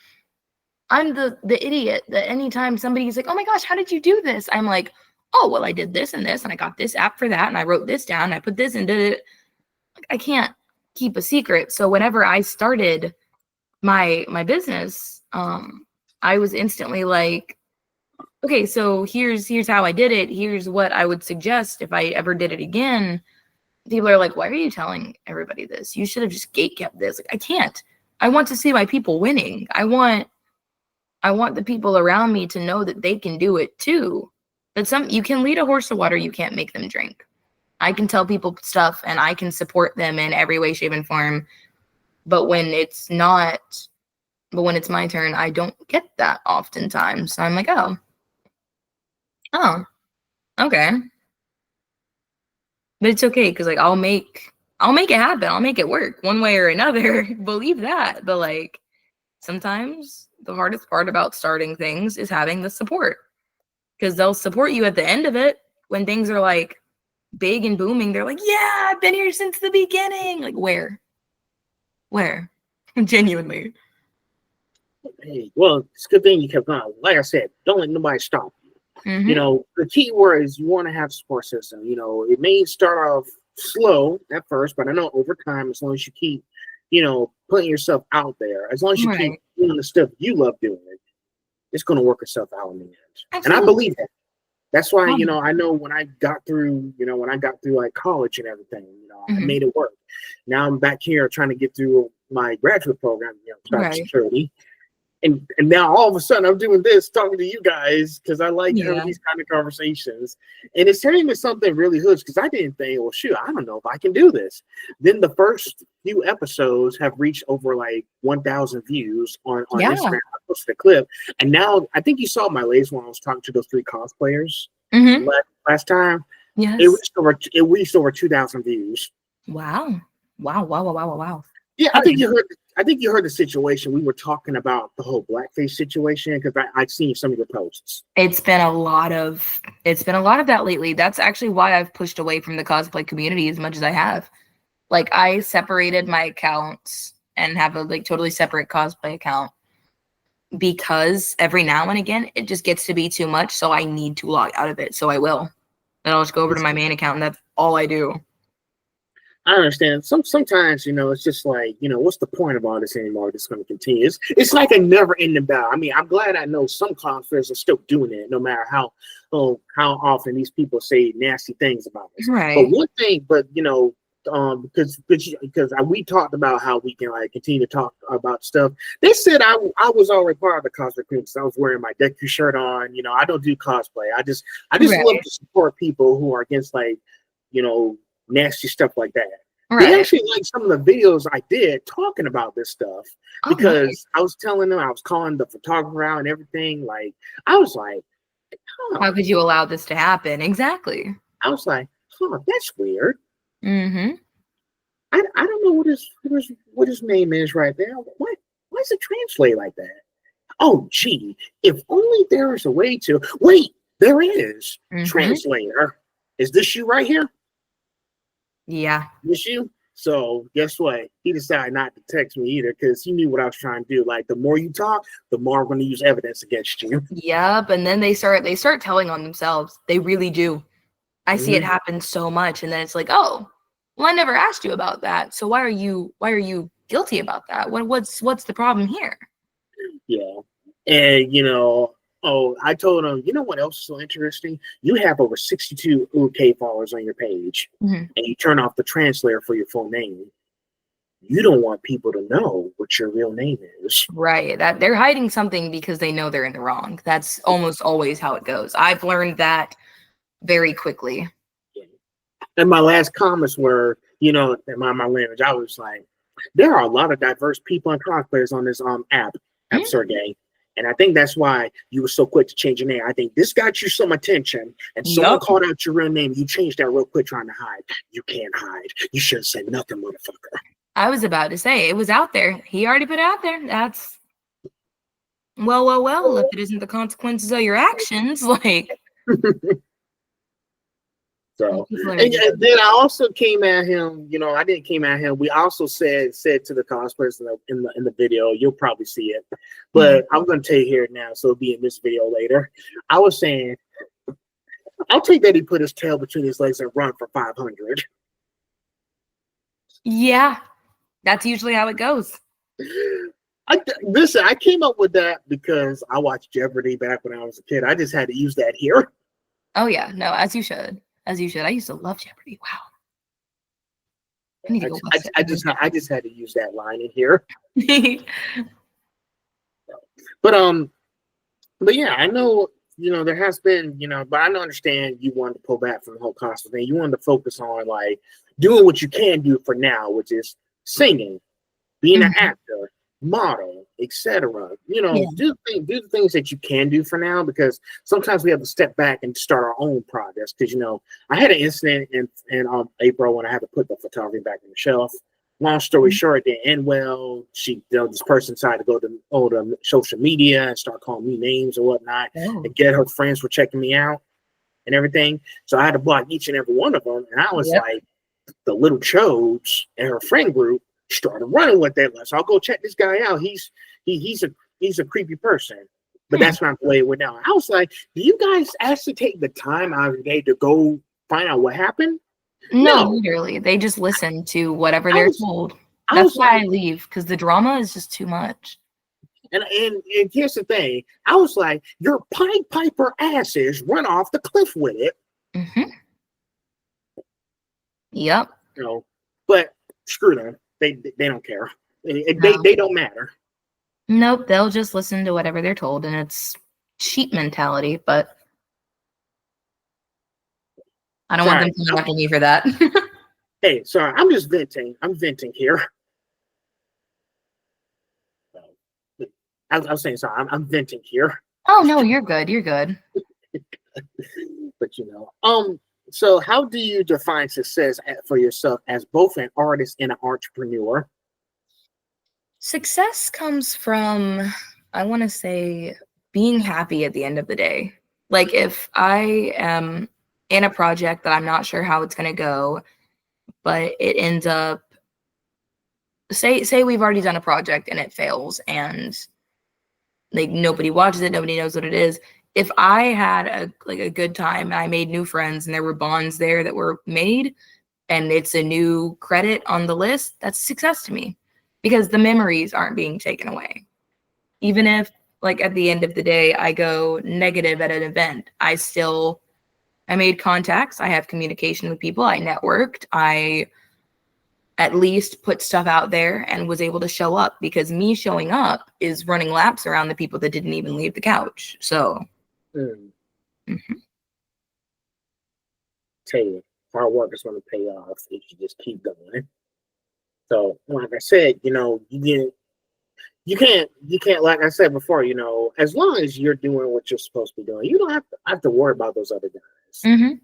I'm the idiot that anytime somebody's like, oh my gosh, how did you do this? I'm like, oh, well, I did this and this, and I got this app for that, and I wrote this down, and I put this and did it. I can't keep a secret. So whenever I started my business, I was instantly like, okay, so here's how I did it. Here's what I would suggest if I ever did it again. People are like, why are you telling everybody this? You should have just gatekept this. Like, I can't. I want to see my people winning. I want the people around me to know that they can do it too. That you can lead a horse to water, you can't make them drink. I can tell people stuff and I can support them in every way, shape, and form. But when it's my turn, I don't get that oftentimes. So I'm like, oh, okay. But it's okay because like I'll make it happen. I'll make it work one way or another. Believe that. But like sometimes the hardest part about starting things is having the support, because they'll support you at the end of it when things are like big and booming. They're like, yeah, I've been here since the beginning. Like where genuinely. Hey, well, it's a good thing you kept going. Like I said, don't let nobody stop you. Mm-hmm. You know, the key word is you want to have a support system. You know, it may start off slow at first, but I know over time, as long as you keep putting yourself out there, as long as you keep Right. doing the stuff you love doing, it's going to work itself out in the end. And I Absolutely. believe that. That's why, Um, I know when I got through, like college and everything, I mhm. made it work. Now I'm back here trying to get through my graduate program, Right. cybersecurity. And now all of a sudden I'm doing this, talking to you guys, because I like having Yeah. these kind of conversations. And it's turning into something really huge, because I didn't think, well, shoot, I don't know if I can do this. Then the first few episodes have reached over like 1,000 views on Yeah. Instagram. I posted a clip. And now I think you saw my latest one. I was talking to those 3 cosplayers Hmm. last time. Yes. It reached over 2,000 views. Wow. Wow. Wow. Wow. Wow. Wow. Wow. Yeah, Oh, yeah. I think you heard the situation. We were talking about the whole blackface situation, because I've seen some of your posts. It's been a lot of that lately. That's actually why I've pushed away from the cosplay community as much as I have. Like I separated my accounts and have a like totally separate cosplay account because every now and again it just gets to be too much. So I need to log out of it. So I will. Then I'll just go over to my main account and that's all I do. I understand. Sometimes, it's just like, what's the point of all this anymore? It's going to continue. It's like a never ending battle. I mean, I'm glad I know some cosplayers are still doing it, no matter how often these people say nasty things about us. But Right. one thing, because we talked about how we can like continue to talk about stuff. They said I was already part of the cosplay community because I was wearing my Deku shirt on. I don't do cosplay. I just love Right. to support people who are against like, nasty stuff like that. They Right. actually like some of the videos I did talking about this stuff, Oh, nice. because I was telling them, I was calling the photographer out and everything. Like, I was like, huh. How could you allow this to happen? Exactly. I was like, that's weird. Mm-hmm. I don't know what his name is right there. Why is it translate like that? Oh, gee, if only there was a way to wait. There is. Mm-hmm. Translator. Is this you right here? Yeah. This you? So guess what? He decided not to text me either, because he knew what I was trying to do. Like, the more you talk, the more I'm going to use evidence against you. Yep. And then they start telling on themselves. They really do. I see it Hmm. happen so much, and then it's like, oh, well, I never asked you about that. So why are you guilty about that? What's the problem here? Yeah. And, oh, I told him, you know what else is so interesting? You have over 62K followers on your page, Mhm. and you turn off the translator for your full name. You don't want people to know what your real name is. Right. That they're hiding something because they know they're in the wrong. That's almost always how it goes. I've learned that very quickly. And my last comments were, in my language, I was like, there are a lot of diverse people and cosplayers on this app, Mhm. Absurde. And I think that's why you were so quick to change your name. I think this got you some attention, and someone Yup. called out your real name. You changed that real quick, trying to hide. You can't hide. You should have said nothing, motherfucker. I was about to say it was out there. He already put it out there. That's well. If it isn't the consequences of your actions, like So, people are just and then I also came at him. I didn't came at him. We also said to the cosplayers in the video. You'll probably see it, Mhm. but I'm going to tell you here now, so it'll be in this video later. I was saying, I'll take that he put his tail between his legs and run for 500. Yeah, that's usually how it goes. Listen, I came up with that because I watched Jeopardy back when I was a kid. I just had to use that here. Oh yeah, no, as you should. As you should. I used to love Jeopardy. Wow. I need to go watch I just had to use that line in here. Jeopardy. But but yeah, I know, there has been, but I don't understand you wanted to pull back from the whole costume thing. You wanted to focus on like doing what you can do for now, which is singing, being an Mhm. actor, model, etc. Yeah. Do the things that you can do for now, because sometimes we have to step back and start our own projects. Because I had an incident in April when I had to put the photography back on the shelf. Long story Mhm. short, it didn't end well. This person decided to go to social media and start calling me names or whatnot, Oh. and get her friends were checking me out and everything. So I had to block each and every one of them. And I was Yep. like, the little chodes and her friend group started running with that. So I'll go check this guy out. He's a creepy person. But Hmm. that's not the way it went down. I was like, do you guys actually take the time out of your day to go find out what happened? No, No. literally. They just listen to whatever I they're was told. I That's was why like, I leave, because the drama is just too much. and here's the thing. I was like, your Pied Piper asses run off the cliff with it. Mm-hmm. Yep. You know, but screw them. They don't care. No. They don't matter. Nope. They'll just listen to whatever they're told, and it's sheep mentality. But I don't want them Sorry. coming after me for that. Hey, sorry. I'm just venting. I'm venting here. I was saying sorry. I'm venting here. Oh no, you're good. You're good. But so how do you define success for yourself as both an artist and an entrepreneur? Success comes from, I want to say, being happy at the end of the day. Like if I am in a project that I'm not sure how it's going to go, but it ends up, say we've already done a project and it fails and like nobody watches it, nobody knows what it is. If I had a good time and I made new friends and there were bonds there that were made and it's a new credit on the list, that's success to me because the memories aren't being taken away. Even if like at the end of the day I go negative at an event, I made contacts, I have communication with people, I networked, I at least put stuff out there and was able to show up because me showing up is running laps around the people that didn't even leave the couch. So Mm. mhm. Tell you, hard work is going to pay off if you just keep going. So, like I said, you can't, like I said before, as long as you're doing what you're supposed to be doing, you don't have to worry about those other guys. Mm-hmm.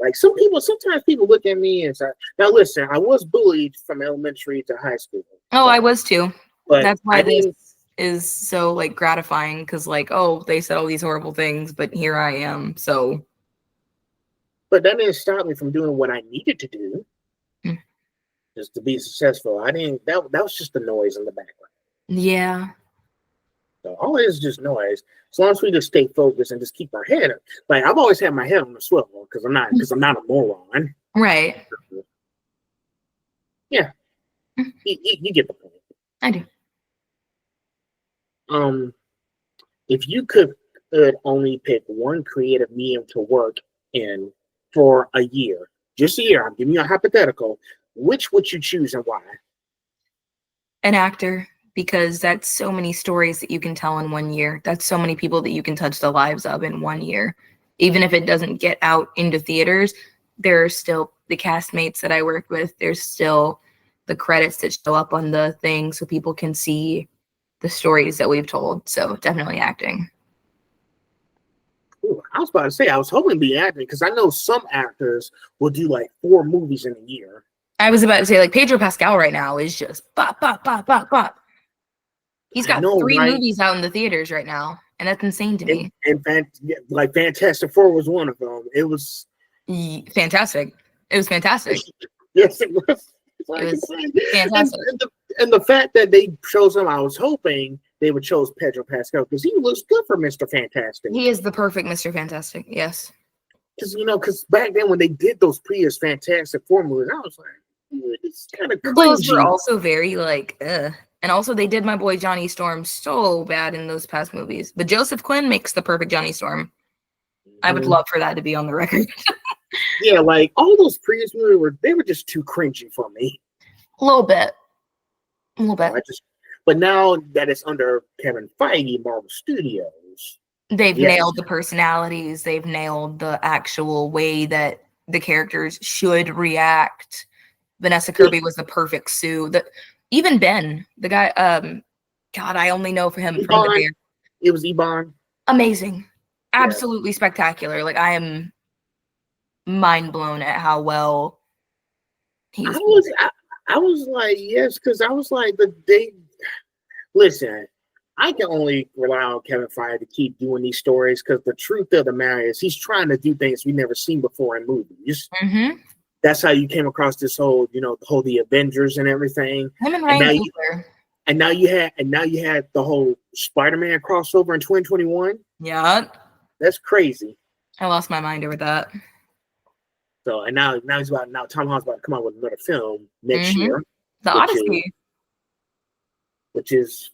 Like sometimes people look at me and say, now listen, I was bullied from elementary to high school. Oh, I was too. But That's why I this didn't, is so like gratifying because like, oh, they said all these horrible things, but here I am. So but that didn't stop me from doing what I needed to do mm, just to be successful. I didn't, that was just the noise in the background. yeah. So all it is just noise. As long as we just stay focused and just keep our head up. Like I've always had my head on the swivel because I'm not a moron. Right. Yeah, Mm, you get the point. I do. If you could only pick one creative medium to work in for a year, just a year, I'm giving you a hypothetical, which would you choose and why? An actor, because that's so many stories that you can tell in 1 year. That's so many people that you can touch the lives of in 1 year. Even if it doesn't get out into theaters, there are still the castmates that I work with. There's still the credits that show up on the thing so people can see the stories that we've told. So definitely acting. Ooh, I was about to say, I was hoping to be acting because I know some actors will do like 4 movies in a year. I was about to say, like, Pedro Pascal right now is just bop, bop, bop, bop, bop. He's I got know, 3 right? movies out in the theaters right now, and that's insane to me. Like Fantastic Four was one of them. It was Fantastic. It was fantastic. yes, it was. It was And, fantastic. and the fact that they chose him, I was hoping they would chose Pedro Pascal because he looks good for Mr. Fantastic. He is the perfect Mr. Fantastic. Yes. Because back then when they did those previous Fantastic Four movies, I was like, it's kind of Those were cringy. also very like, ugh. And also they did my boy Johnny Storm so bad in those past movies. But Joseph Quinn makes the perfect Johnny Storm. I would love for that to be on the record. Yeah, like all those previous movies were just too cringy for me. A little bit. A little bit. But now that it's under Kevin Feige, Marvel Studios, they've nailed the personalities. They've nailed the actual way that the characters should react. Vanessa Kirby was the perfect Sue. Even Ben, the guy, God, I only know for him from the Bear. It was Ebon. Amazing. Absolutely spectacular. Like I am mind blown at how well he's I was like, yes, because I was like, listen, I can only rely on Kevin Feige to keep doing these stories because the truth of the matter is he's trying to do things we've never seen before in movies. Mm-hmm. That's how you came across this whole, the Avengers and everything. Him and Ryan Coogler. And now you had the whole Spider-Man crossover in 2021. Yeah. That's crazy. I lost my mind over that. So and now Tom Holland's about to come out with another film next year. The which is Odyssey. which is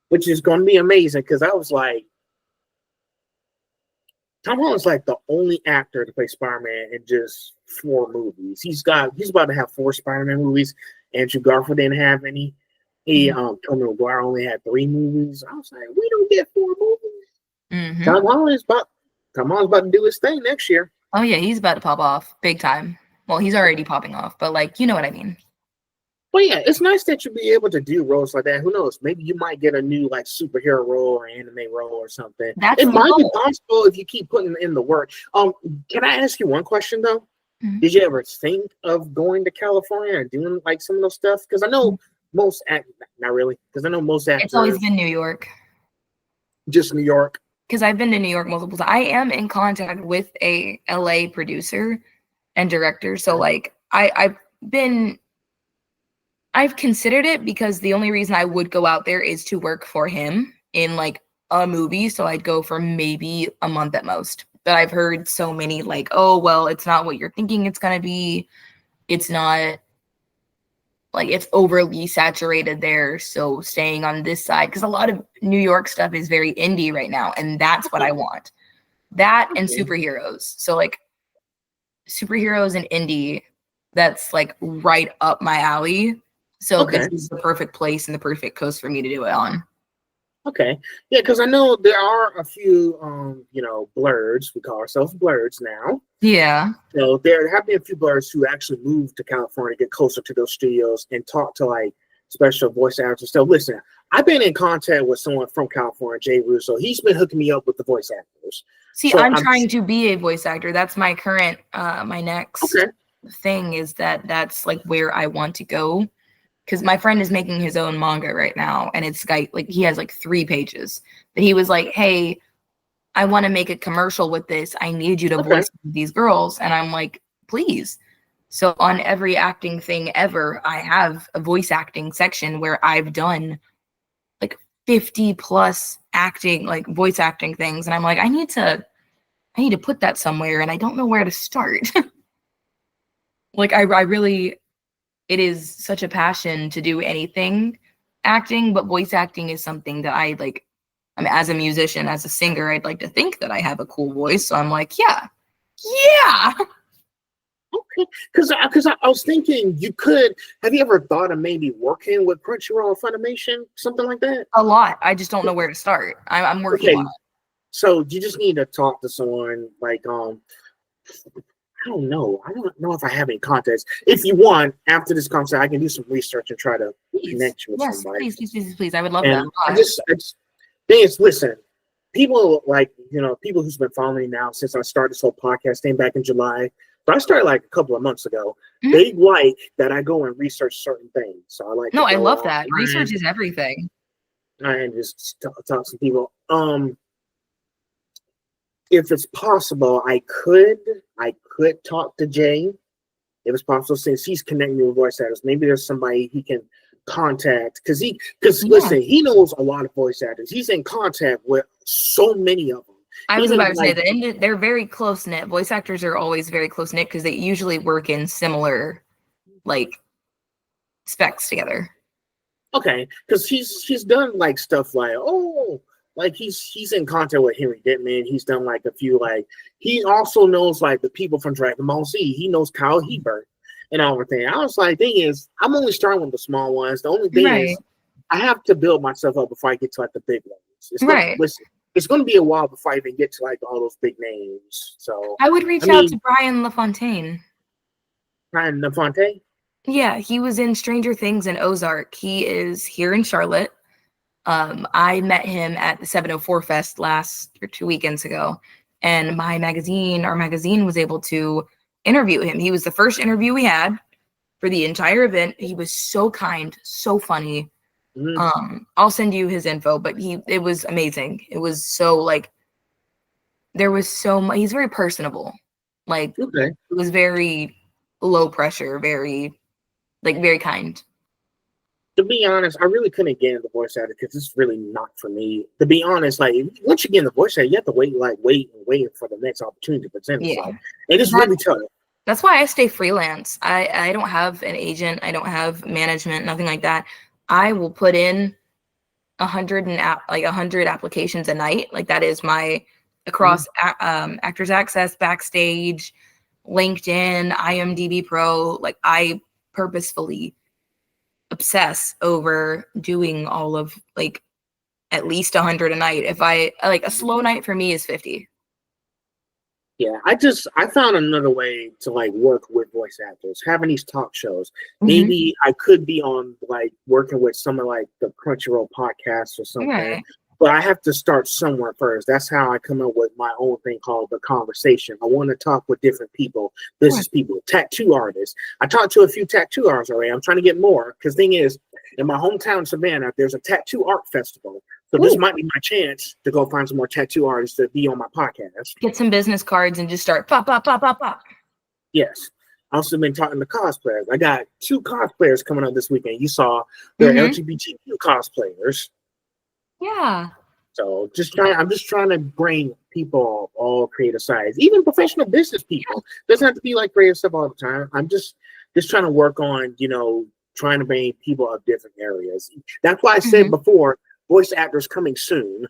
which is going to be amazing because I was like, Tom Holland's like the only actor to play Spider-Man in just 4 movies. He's about to have 4 Spider-Man movies. Andrew Garfield didn't have any. Tobey Maguire only had 3 movies. I was like, we don't get 4 movies. Mm-hmm. Tom Holland's about to do his thing next year. Oh yeah, he's about to pop off big time. Well, he's already popping off, but like, you know what I mean. But yeah, it's nice that you'll be able to do roles like that. Who knows? Maybe you might get a new like superhero role or anime role or something. That's It the might be goal. possible if you keep putting in the work. Can I ask you one question though? Mhm. Did you ever think of going to California and doing like some of those stuff? Because I know most not really, because I know most actors It's always been New York. just New York. Because I've been to New York multiple times. I am in contact with a LA producer and director. So like I've considered it because the only reason I would go out there is to work for him in like a movie. So I'd go for maybe a month at most. But I've heard so many like, oh, well, it's not what you're thinking it's going to be. It's not like it's overly saturated there. So staying on this side, because a lot of New York stuff is very indie right now. And that's what I want. That and superheroes. So like superheroes and indie, that's like right up my alley. So this is the perfect place and the perfect coast for me to do it on. Okay. Yeah, because I know there are a few blurs. We call ourselves blurs now. Yeah. So there have been a few blurs who actually moved to California to get closer to those studios and talk to like special voice actors. So listen, I've been in contact with someone from California, Jay Russo. He's been hooking me up with the voice actors. See, So I'm trying to be a voice actor. That's my current, my next thing is that's like where I want to go. Because my friend is making his own manga right now. And it's like he has like 3 pages. But he was like, hey, I want to make a commercial with this. I need you to voice these girls. And I'm like, please. So on every acting thing ever, I have a voice acting section where I've done like 50 plus acting, like voice acting things. And I'm like, I need to put that somewhere and I don't know where to start. Like I really, it is such a passion to do anything acting, but voice acting is something that I like. I mean, as a musician, as a singer, I'd like to think that I have a cool voice. So I'm like, yeah. Okay, because I was thinking you could. Have you ever thought of maybe working with Crunchyroll or Funimation, something like that? A lot. I just don't know where to start. I'm working on it. So you just need to talk to someone like I don't know. I don't know if I have any contacts. If you want, after this concert, I can do some research and try to connect you with somebody. Please. I would love that. I just thing is, listen, people like people who's been following me now since I started this whole podcast thing back in July. But I started like a couple of months ago. Mm-hmm. They like that I go and research certain things. So I like. No, I love that. Research is everything. And just talk to some people. If it's possible, I could talk to Jay. If it's possible, since he's connecting me with voice actors, maybe there's somebody he can contact because listen, he knows a lot of voice actors. He's in contact with so many of them. I was about to say that they're very close knit. Voice actors are always very close knit because they usually work in similar like specs together. Okay, because he's done like stuff like he's in contact with Henry Dittman. He's done like a few he also knows like the people from Dragon Ball Z. He knows Kyle Hebert and everything. I was like, thing is, I'm only starting with the small ones. The only thing is, I have to build myself up before I get to like the big ones. Listen, it's going to be a while before I even get to like all those big names. So I would reach out to Brian LaFontaine. Brian LaFontaine? Yeah, he was in Stranger Things and Ozark. He is here in Charlotte. I met him at the 704 Fest 2 weekends ago, and our magazine was able to interview him. He was the first interview we had for the entire event. He was so kind, so funny. I'll send you his info, but it was amazing. It was so there was so much. He's very personable. It was very low pressure, very kind. To be honest, I really couldn't get into voice actor because it's really not for me. To be honest, once you get in the voice actor, you have to wait for the next opportunity to present itself. And it's really tough. That's why I stay freelance. I don't have an agent. I don't have management, nothing like that. I will put in 100 applications a night. Like that is my across Actors Access, Backstage, LinkedIn, IMDb Pro. Like I purposefully obsess over doing all of like at least 100 a night. If I like a slow night for me is 50. Yeah, I found another way to like work with voice actors, having these talk shows. Maybe I could be on like working with someone like the Crunchyroll podcast or something, Right. but I have to start somewhere first. That's how I come up with my own thing called The Conversation. I want to talk with different people, business people, tattoo artists. I talked to a few tattoo artists already. I'm trying to get more because thing is, in my hometown Savannah, there's a tattoo art festival. So this might be my chance to go find some more tattoo artists to be on my podcast. Get some business cards and just start pop, pop, pop, pop, pop. Yes. I also been talking to cosplayers. I got 2 cosplayers coming up this weekend. You saw they're LGBTQ cosplayers. Yeah. So I'm just trying to bring people of all creative sides, even professional business people. Doesn't have to be like creative stuff all the time. I'm just trying to work on, trying to bring people of different areas. That's why I said before, voice actors coming soon.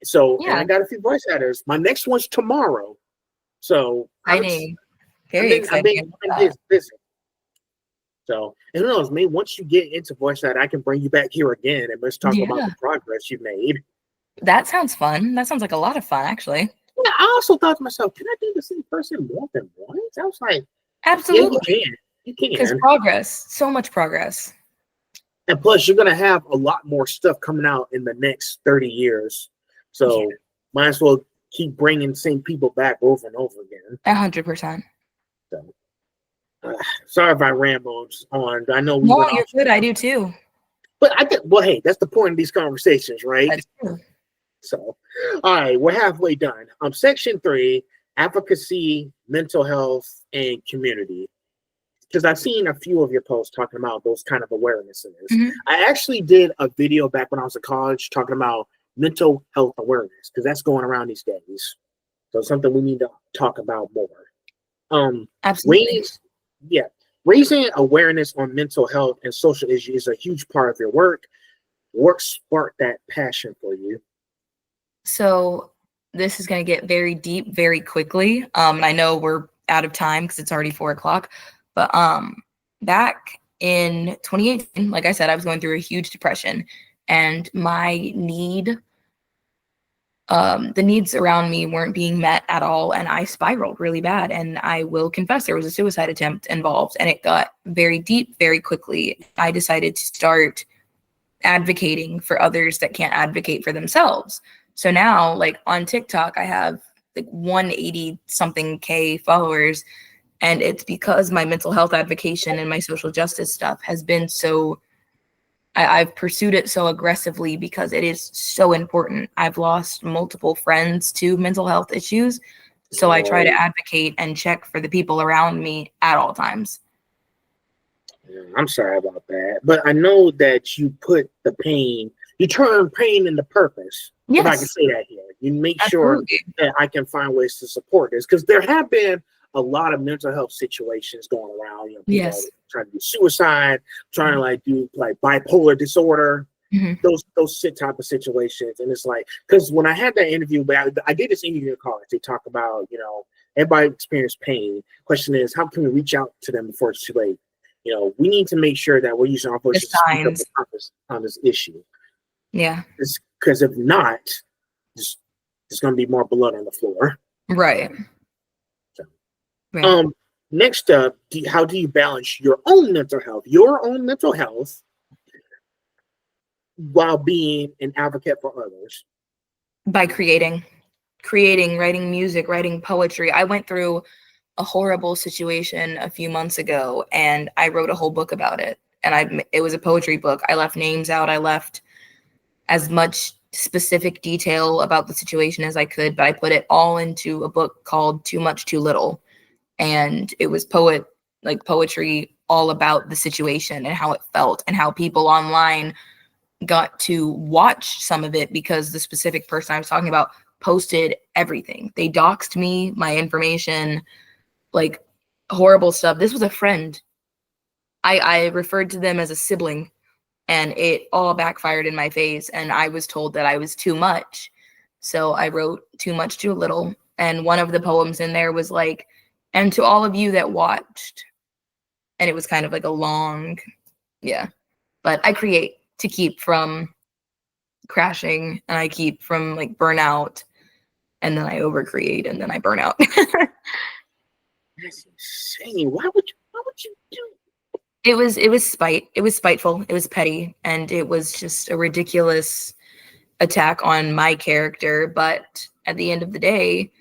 So, and I got a few voice actors. My next one's tomorrow. So exciting. Very exciting. I've been busy. So, and who knows, maybe once you get into voice acting, I can bring you back here again and let's talk about the progress you've made. That sounds fun. That sounds like a lot of fun, actually. Yeah, I also thought to myself, can I do the same person more than once? I was like, absolutely. Yeah, you can. Because progress, so much progress. And plus, you're going to have a lot more stuff coming out in the next 30 years. So might as well keep bringing the same people back over and over again. 100%. So, sorry if I rambled on. I know we you're good. I do too. But hey, that's the point of these conversations, right? That's true. So, all right, we're halfway done. Section 3, advocacy, mental health, and community. Because I've seen a few of your posts talking about those kind of awarenesses. I actually did a video back when I was in college talking about mental health awareness, because that's going around these days. So it's something we need to talk about more. Absolutely. Raising awareness on mental health and social issues is a huge part of your work. What sparked that passion for you? So this is going to get very deep very quickly. And I know we're out of time because it's already 4:00. But back in 2018, like I said, I was going through a huge depression, and my the needs around me weren't being met at all, and I spiraled really bad. And I will confess, there was a suicide attempt involved, and it got very deep very quickly. I decided to start advocating for others that can't advocate for themselves. So now, like on TikTok, I have like 180 something K followers. And it's because my mental health advocation and my social justice stuff has been so, I've pursued it so aggressively because it is so important. I've lost multiple friends to mental health issues. So I try to advocate and check for the people around me at all times. I'm sorry about that. But I know that you put the pain, you turn pain into purpose. Yes. If I can say that here. You make sure that I can find ways to support this. Because there have been a lot of mental health situations going around. People trying to do suicide, trying to like do like bipolar disorder, those type of situations. And it's like, because when I had that interview, I did this interview in college. They talk about, everybody experience pain. Question is, how can we reach out to them before it's too late? We need to make sure that we're using our voices to speak up on this issue. Yeah. Because if not, there's going to be more blood on the floor. Right. Right. Next up, how do you balance your own mental health while being an advocate for others? By creating, writing music, writing poetry. I went through a horrible situation a few months ago, and I wrote a whole book about it. And it was a poetry book. I left names out. I left as much specific detail about the situation as I could, but I put it all into a book called Too Much, Too Little. And it was poetry all about the situation and how it felt and how people online got to watch some of it because the specific person I was talking about posted everything. They doxed me, my information, like horrible stuff. This was a friend. I referred to them as a sibling, and it all backfired in my face, and I was told that I was too much. So I wrote Too Much Too Little, and one of the poems in there was like, and to all of you that watched, and it was kind of like a long, yeah. But I create to keep from crashing, and I keep from like burnout, and then I overcreate, and then I burn out. That's insane. Why would you do? It was spite. It was spiteful. It was petty, and it was just a ridiculous attack on my character. But at the end of the day,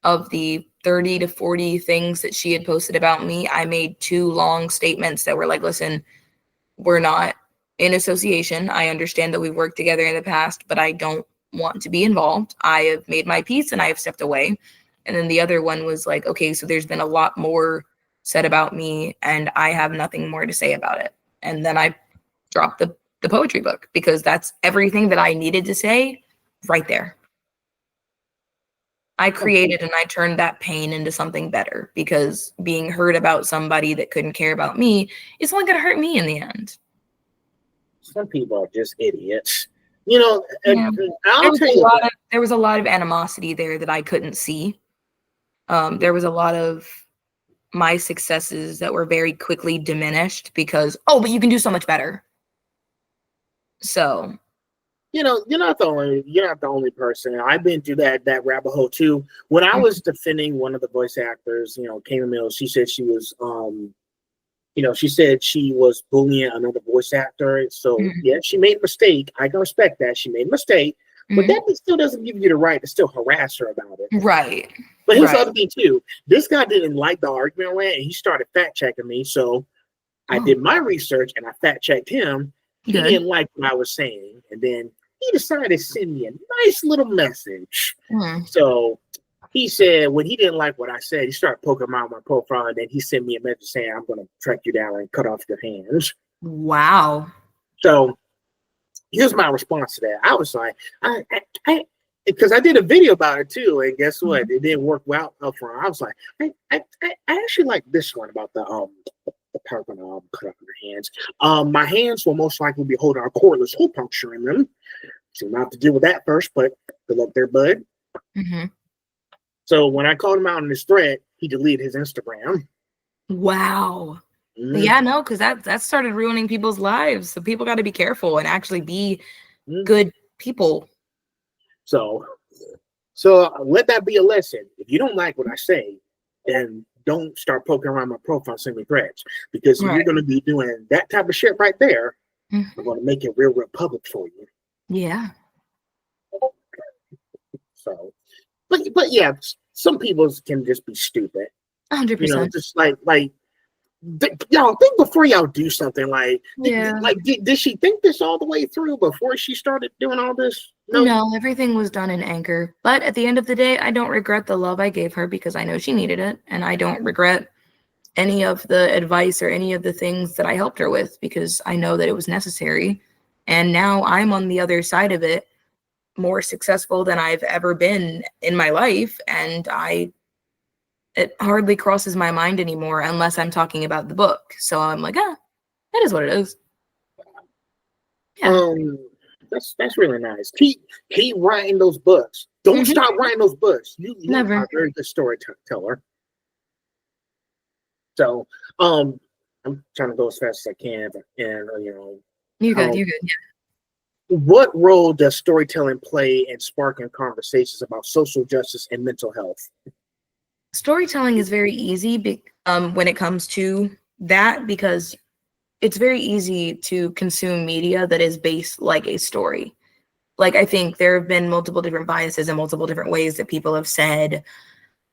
of the 30 to 40 things that she had posted about me, I made 2 long statements that were like, listen, we're not in association. I understand that we've worked together in the past, but I don't want to be involved. I have made my peace and I have stepped away. And then the other one was like, okay, so there's been a lot more said about me and I have nothing more to say about it. And then I dropped the poetry book because that's everything that I needed to say right there. I created and I turned that pain into something better because being heard about somebody that couldn't care about me is only going to hurt me in the end. Some people are just idiots. You know, and I'll tell you, there was a lot of animosity there that I couldn't see. There was a lot of my successes that were very quickly diminished because, oh, but you can do so much better. So, you know, you're not the only person. I've been through that rabbit hole too. When I was defending one of the voice actors, you know, Kayla Mills, she said she was she said she was bullying another voice actor. So yeah, she made a mistake. I can respect that. She made a mistake. But that still doesn't give you the right to still harass her about it. Right. But here's the other thing too. This guy didn't like the argument way, and he started fact checking me. So I did my research and I fact checked him. He didn't like what I was saying, and then he decided to send me a nice little message. So he said when he didn't like what I said, he started poking around my profile, and then he sent me a message saying, "I'm going to track you down and cut off your hands." Wow. So here's my response to that. I was like, because I did a video about it too, and guess what? It didn't work well up front. I was like, I actually like this one about the part when cut off your hands. My hands will most likely be holding a cordless hole puncture in them. So I'm gonna have to deal with that first, but good luck there, bud. So when I called him out on his thread, he deleted his Instagram. Wow. Yeah, no, because that started ruining people's lives. So people got to be careful and actually be good people. So let that be a lesson. If you don't like what I say, then don't start poking around my profile, send me threads. Because if you're going to be doing that type of shit right there, I'm going to make it real public for you. Yeah. So, but yeah, some people can just be stupid. 100%. You know, just like y'all think before y'all do something. Like, did she think this all the way through before she started doing all this? No, everything was done in anger. But at the end of the day, I don't regret the love I gave her because I know she needed it, and I don't regret any of the advice or any of the things that I helped her with because I know that it was necessary. And now I'm on the other side of it, more successful than I've ever been in my life, and it hardly crosses my mind anymore unless I'm talking about the book. So I'm like, that is what it is. Yeah. That's really nice. Keep writing those books. Don't stop writing those books. You Never. are a very good storyteller. So I'm trying to go as fast as I can, and you're good. Yeah. What role does storytelling play in sparking conversations about social justice and mental health? Storytelling is very easy when it comes to that because it's very easy to consume media that is based like a story. Like, I think there have been multiple different biases and multiple different ways that people have said,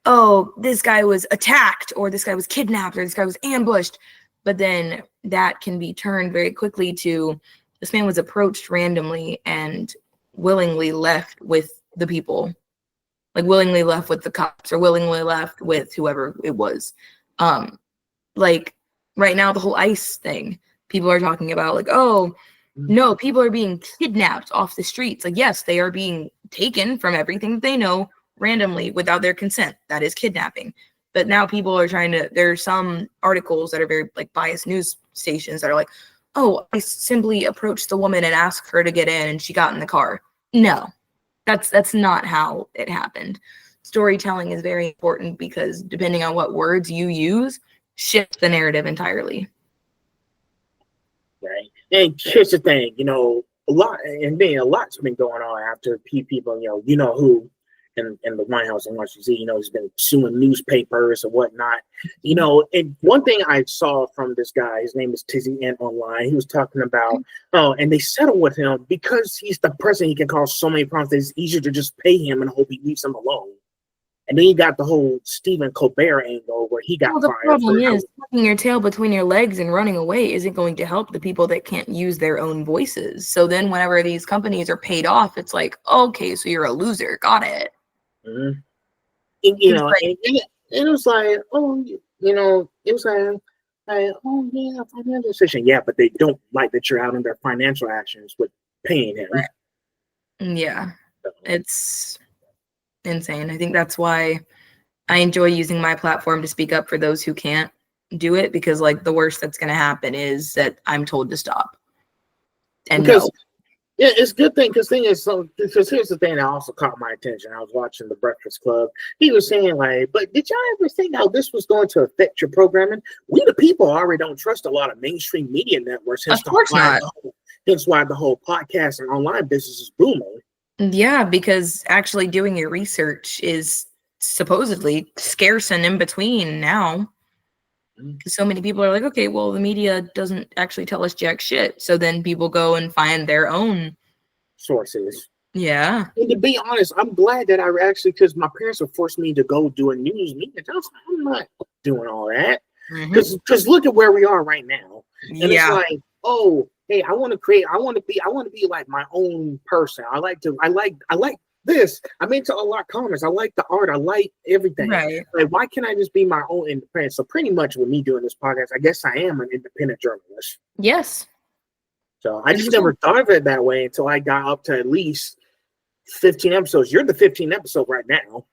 oh, this guy was attacked, or this guy was kidnapped, or this guy was ambushed. But then that can be turned very quickly to this man was approached randomly and willingly left with the people, like willingly left with the cops or willingly left with whoever it was. Like right now, the whole ICE thing, people are talking about like, oh, no, people are being kidnapped off the streets. Like, yes, they are being taken from everything that they know randomly without their consent. That is kidnapping. But now people are trying to, there are some articles that are very like biased news stations that are like, oh, I simply approached the woman and asked her to get in and she got in the car. No, that's not how it happened. Storytelling is very important because depending on what words you use, shifts the narrative entirely. Right. And here's the thing, a lot's been going on after people, you know who in the White House in Washington D.C., has been suing newspapers and whatnot. And one thing I saw from this guy, his name is Tizzy Ant online, he was talking about, and they settled with him because he's the president, he can cause so many problems that it's easier to just pay him and hope he leaves them alone. And then you got the whole Stephen Colbert angle where he got the fired. Problem is, tucking your tail between your legs and running away isn't going to help the people that can't use their own voices. So then whenever these companies are paid off, it's like, okay, so you're a loser. Got it. Mm-hmm. And, it was like, it was like, oh, yeah, financial decision. Yeah, but they don't like that you're out on their financial actions with paying him. Right. Yeah, it's insane. I think that's why I enjoy using my platform to speak up for those who can't do it, because like the worst that's going to happen is that I'm told to stop. And because, yeah, it's a good thing because here's the thing that also caught my attention. I was watching The Breakfast Club. He was saying like, but did y'all ever think how this was going to affect your programming? We the people already don't trust a lot of mainstream media networks. Of course not. Hence why the whole podcast and online business is booming. Yeah, because actually doing your research is supposedly scarce and in between now. So many people are like, okay, well, the media doesn't actually tell us jack shit. So then people go and find their own sources. Yeah. And to be honest, I'm glad that because my parents would force me to go do a news meeting. I'm not doing all that. Because look at where we are right now. And it's like, oh, hey, I want to be like my own person. I like this. I'm into a lot of comments. I like the art. I like everything. Right. Like, why can't I just be my own independent? So pretty much with me doing this podcast, I guess I am an independent journalist. Yes. So I just never thought of it that way until I got up to at least 15 episodes. You're the 15th episode right now.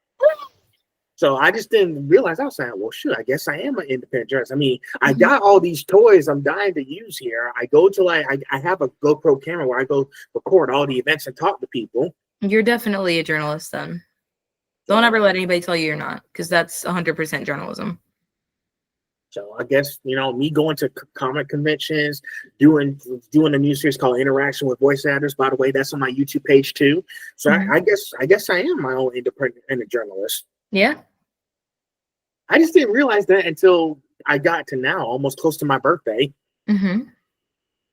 So I just didn't realize. I was saying, well, shoot, I guess I am an independent journalist. I mean, I got all these toys I'm dying to use here. I go to I have a GoPro camera where I go record all the events and talk to people. You're definitely a journalist then. Don't ever let anybody tell you you're not, because that's 100% journalism. So I guess, me going to comic conventions, doing a new series called Interaction with Voice Actors. By the way, that's on my YouTube page too. So I guess I am my own independent journalist. Yeah. I just didn't realize that until I got to now, almost close to my birthday. Mm-hmm.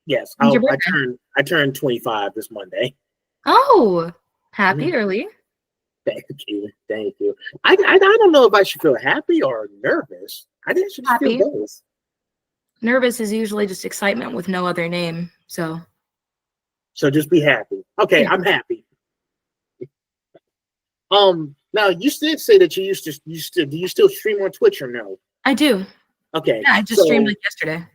Yes, I turned 25 this Monday. Oh, happy early. Thank you. I don't know if I should feel happy or nervous. I think I should just feel both. Nervous is usually just excitement with no other name. So just be happy. Okay, yeah. I'm happy. Now you did say that do you still stream on Twitch or no? I do. Okay. Yeah, I just streamed like yesterday.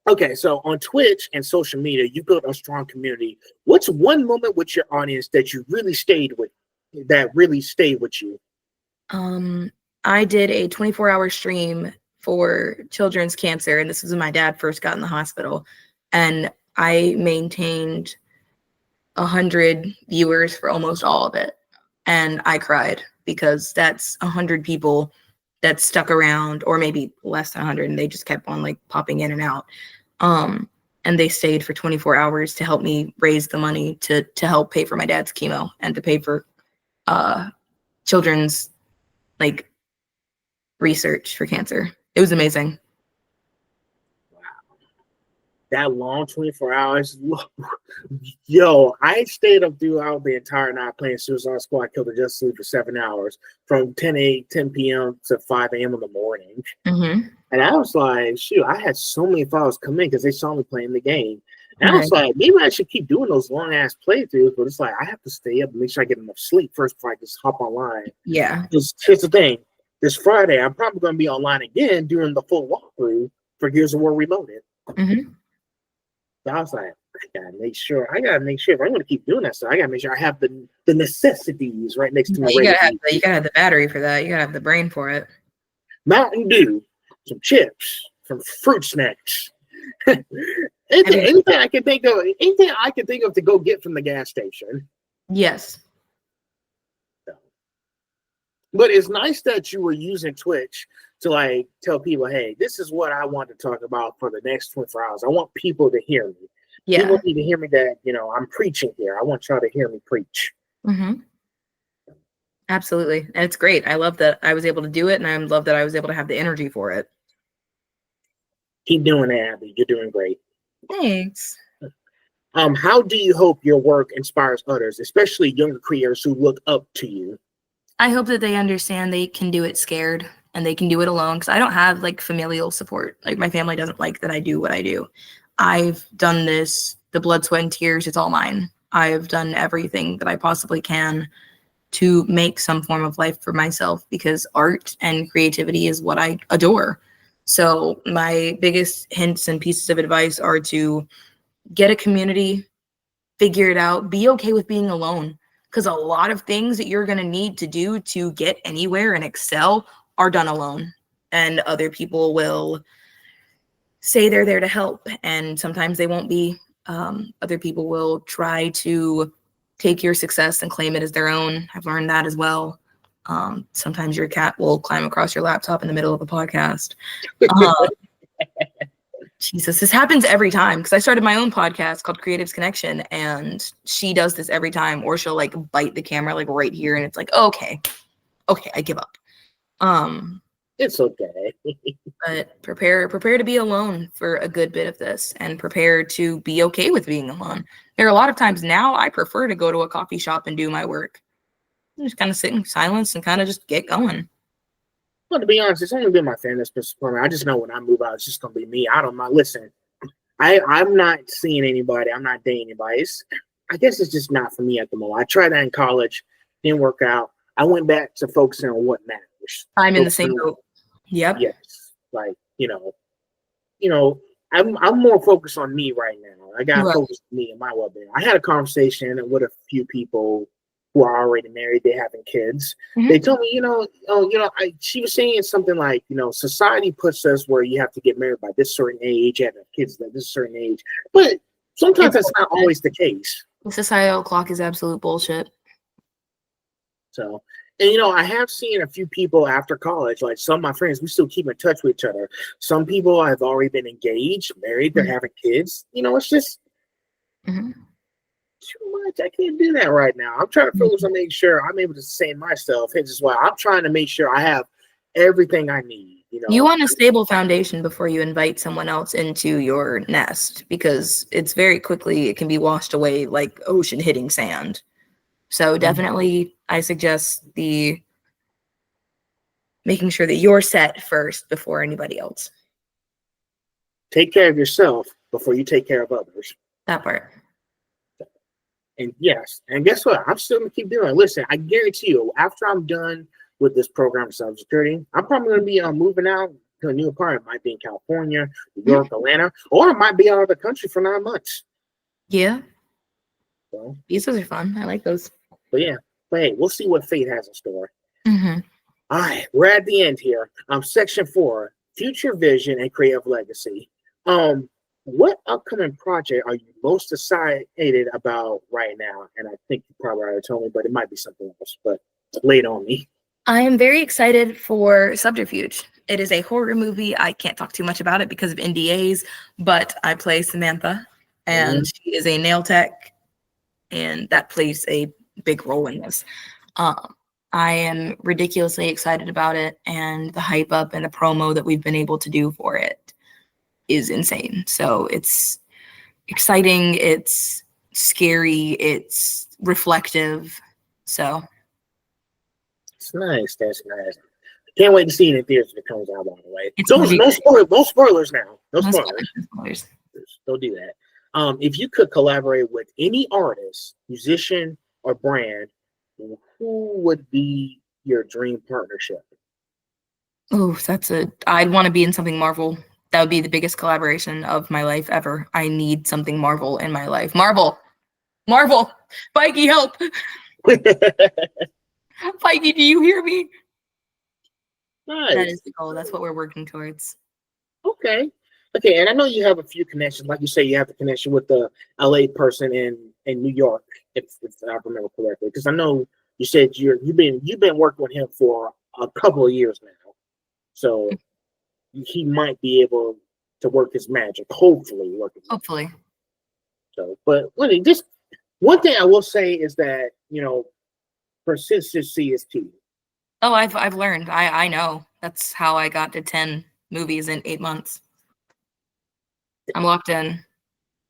Okay, so on Twitch and social media, you built a strong community. What's one moment with your audience that really stayed with you? I did a 24-hour stream for children's cancer, and this was when my dad first got in the hospital, and I maintained 100 viewers for almost all of it, and I cried because that's 100 people that stuck around, or maybe less than 100, and they just kept on like popping in and out. And they stayed for 24 hours to help me raise the money to help pay for my dad's chemo and to pay for children's like research for cancer. It was amazing. Wow. That long 24 hours. Yo, I stayed up throughout the entire night playing Suicide Squad Killed the Justice League for 7 hours from 10 p.m. to 5 a.m. in the morning. Mm-hmm. And I was like, shoot, I had so many followers come in because they saw me playing the game. And I was like, maybe I should keep doing those long ass playthroughs, but it's like I have to stay up and make sure I get enough sleep first before I just hop online. Yeah. Here's the thing. This Friday, I'm probably going to be online again doing the full walkthrough for Gears of War Reloaded. Mm-hmm. So I was like, I gotta make sure if I'm going to keep doing that, so I gotta make sure I have the necessities right next to me. You gotta have the battery for that. You gotta have the brain for it. Mountain Dew, some chips, some fruit snacks. anything I can think of, to go get from the gas station. Yes. But it's nice that you were using Twitch to like tell people, hey, this is what I want to talk about for the next 24 hours. I want people to hear me. Yeah. People need to hear me that, I'm preaching here. I want y'all to hear me preach. Mm-hmm. Absolutely. And it's great. I love that I was able to do it, and I love that I was able to have the energy for it. Keep doing that, Abby. You're doing great. Thanks. How do you hope your work inspires others, especially younger creators who look up to you? I hope that they understand they can do it scared and they can do it alone, because I don't have like familial support. Like my family doesn't like that I do what I do. I've done this, the blood, sweat, and tears, it's all mine. I've done everything that I possibly can to make some form of life for myself, because art and creativity is what I adore. So my biggest hints and pieces of advice are to get a community, figure it out, be okay with being alone, because a lot of things that you're going to need to do to get anywhere and excel are done alone, and other people will say they're there to help, and sometimes they won't be. Other people will try to take your success and claim it as their own. I've learned that as well. Sometimes your cat will climb across your laptop in the middle of a podcast. Jesus, this happens every time, because I started my own podcast called Creatives Connection, and she does this every time, or she'll like bite the camera like right here, and it's like, okay, I give up. It's okay. But prepare to be alone for a good bit of this, and prepare to be okay with being alone. There are a lot of times now I prefer to go to a coffee shop and do my work. Just kind of sit in silence and kind of just get going. Well, to be honest, it's only been my family that's been supporting me. I just know when I move out, it's just gonna be me. I don't mind. Listen, I'm not seeing anybody. I'm not dating anybody. I guess it's just not for me at the moment. I tried that in college, didn't work out. I went back to focusing on what matters. I'm in the same boat. Yep. Yes, like I'm more focused on me right now. I got to focus on me and my well-being. I had a conversation with a few people who are already married. They're having kids. Mm-hmm. They told me, she was saying something like, society puts us where you have to get married by this certain age, have kids at this certain age. But sometimes that's not always the case. The societal clock is absolute bullshit. So, and I have seen a few people after college, like some of my friends, we still keep in touch with each other. Some people have already been engaged, married, they're having kids. It's just too much. I can't do that right now. I'm trying to focus on making sure I'm able to sustain myself. Hence is why I'm trying to make sure I have everything I need. You want a stable foundation before you invite someone else into your nest, because it's very quickly, it can be washed away like ocean hitting sand. So definitely I suggest making sure that you're set first before anybody else. Take care of yourself before you take care of others. That part. And yes, and guess what? I'm still gonna keep doing it. Listen, I guarantee you, after I'm done with this program of cybersecurity, I'm probably gonna be moving out to a new apartment. It might be in California, New York, Atlanta, or it might be out of the country for 9 months. Yeah. So visas are fun. I like those. But hey, we'll see what fate has in store. Mm-hmm. All right, we're at the end here. Section 4, future vision and creative legacy. What upcoming project are you most excited about right now? And I think you probably already told me, but it might be something else. But lay it on me. I am very excited for Subterfuge. It is a horror movie. I can't talk too much about it because of NDAs, but I play Samantha, and she is a nail tech, and that plays a big role in this. I am ridiculously excited about it, and the hype up and the promo that we've been able to do for it is insane. So it's exciting, it's scary, it's reflective. So it's nice. That's nice. Can't wait to see it in theaters if it comes out, by the way. No spoilers now. No spoilers. Don't do that. If you could collaborate with any artist, musician, or brand, who would be your dream partnership? Oh, I'd want to be in something Marvel. That would be the biggest collaboration of my life ever. I need something Marvel in my life. Marvel! Feige, help! Feige, do you hear me? That is Nice. the goal. That's what we're working towards. Okay. Okay, and I know you have a few connections. Like you say, you have the connection with the LA person in New York, if I remember correctly. Because I know you said you've been working with him for a couple of years now. So he might be able to work his magic, hopefully work his magic. Hopefully. So, but just one thing I will say is that consistency is key. Oh, I've learned. I know. That's how I got to 10 movies in 8 months. I'm locked in.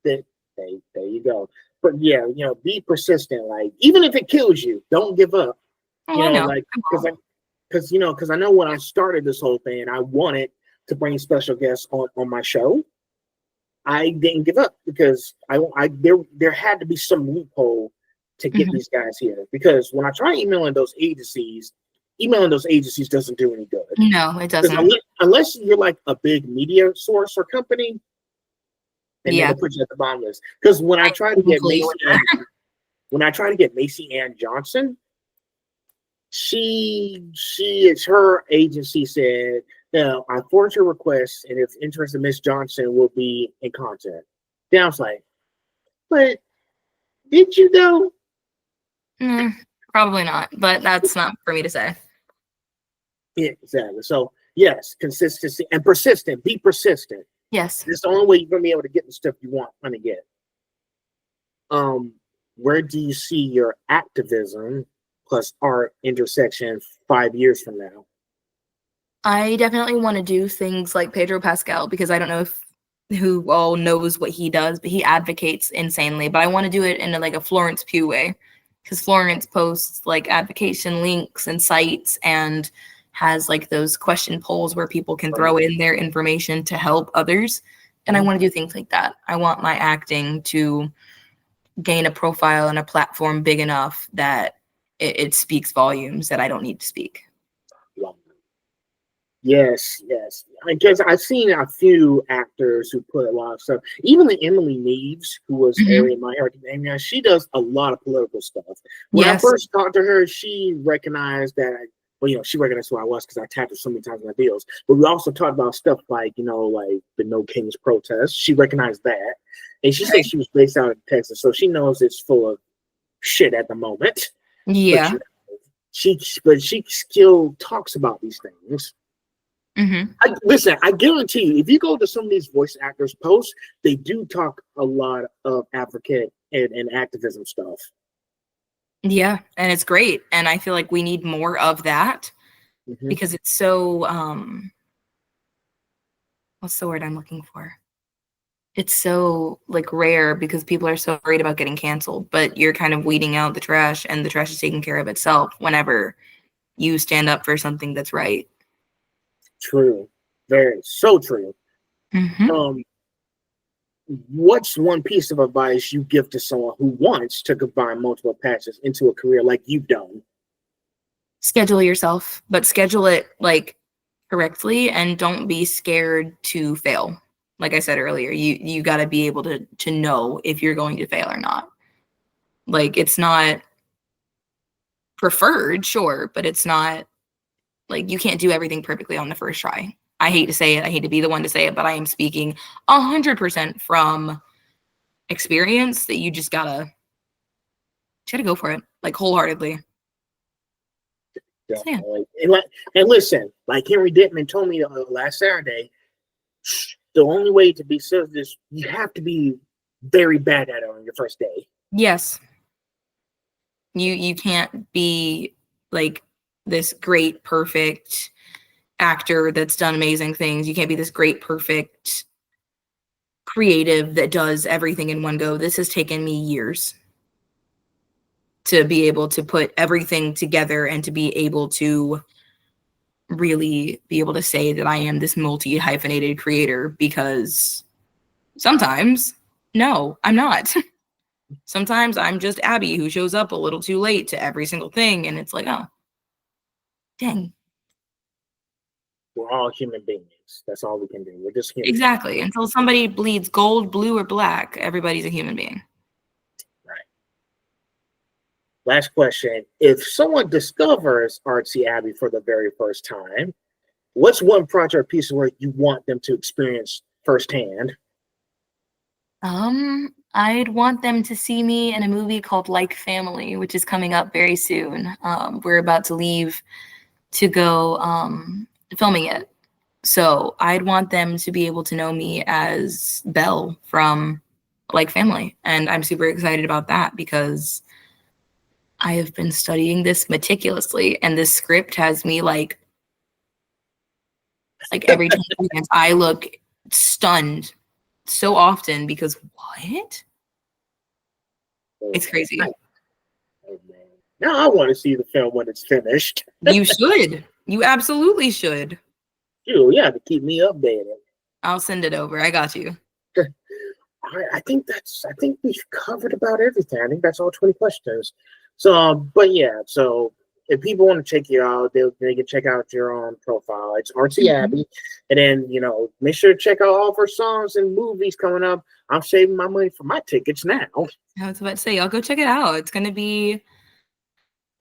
That there you go. But yeah, be persistent. Like even if it kills you, don't give up. Oh, I know. Like because I know when I started this whole thing, I wanted to bring special guests on my show. I didn't give up because there had to be some loophole to get these guys here. Because when I try emailing those agencies doesn't do any good. No, it doesn't. Unless you're like a big media source or company, and then Yeah. they'll put you at the bottom list. Because when I try to get Macy Ann Johnson, her agency said, "No, I forwarded your request, and if interested, Miss Johnson will be in contact." Then I was like, "But did you though?" Probably not, but that's not for me to say. Yeah, exactly. So yes, consistency and persistent. Be persistent. Yes. It's the only way you're gonna be able to get the stuff you want to get. Where do you see your activism plus art intersection 5 years from now? I definitely want to do things like Pedro Pascal because I don't know who all knows what he does, but he advocates insanely. But I want to do it in a Florence Pugh way because Florence posts like advocation links and sites and has like those question polls where people can throw in their information to help others. And I want to do things like that. I want my acting to gain a profile and a platform big enough that it speaks volumes that I don't need to speak. Yes. I guess I've seen a few actors who put a lot of stuff. Even the Emily Neves, who was airing My Heritage, she does a lot of political stuff. When I first talked to her, she recognized that. Well, she recognized who I was because I tapped her so many times in my videos. But we also talked about stuff like, like the No Kings protest. She recognized that, and she said she was based out of Texas, so she knows it's full of shit at the moment. Yeah. But she still talks about these things. Listen, I guarantee you, if you go to some of these voice actors' posts, they do talk a lot of advocate and activism stuff. Yeah, and it's great. And I feel like we need more of that because it's so what's the word I'm looking for? It's so rare because people are so worried about getting canceled, but you're kind of weeding out the trash and the trash is taking care of itself whenever you stand up for something that's right. True. Very so true. What's one piece of advice you give to someone who wants to combine multiple passions into a career like you've done? Schedule yourself, but schedule it correctly and don't be scared to fail. Like I said earlier, you got to be able to know if you're going to fail or not. It's not preferred, sure, but it's not you can't do everything perfectly on the first try. I hate to say it. I hate to be the one to say it, but I am speaking 100% from experience that you just gotta go for it, wholeheartedly. Definitely. So, and listen, like Henry Dittman told me last Saturday, the only way to be serious, you have to be very bad at it on your first day. Yes. You can't be this great, perfect actor that's done amazing things. You can't be this great, perfect creative that does everything in one go. This has taken me years to be able to put everything together and to be able to really be able to say that I am this multi-hyphenated creator because sometimes, no, I'm not. Sometimes I'm just Abby who shows up a little too late to every single thing and it's oh, dang. We're all human beings. That's all we can do. We're just human. Exactly. Until somebody bleeds gold, blue, or black, everybody's a human being. Right. Last question. If someone discovers Artsy Abby for the very first time, What's one project or piece of work you want them to experience firsthand? I'd want them to see me in a movie called Like Family, which is coming up very soon. We're about to leave to go filming it. So I'd want them to be able to know me as Belle from Like Family. And I'm super excited about that because I have been studying this meticulously, and this script has me like every 20 seconds, I look stunned so often because what? It's crazy. Oh, man. Now I want to see the film when it's finished. You should. You absolutely should. You have to keep me updated. I'll send it over. I got you. I think we've covered about everything. I think that's all 20 questions. So, but yeah, so if people want to check you out, they can check out your profile. It's Artsy Abby. And then, make sure to check out all of her songs and movies coming up. I'm saving my money for my tickets now. I was about to say, y'all go check it out. It's gonna be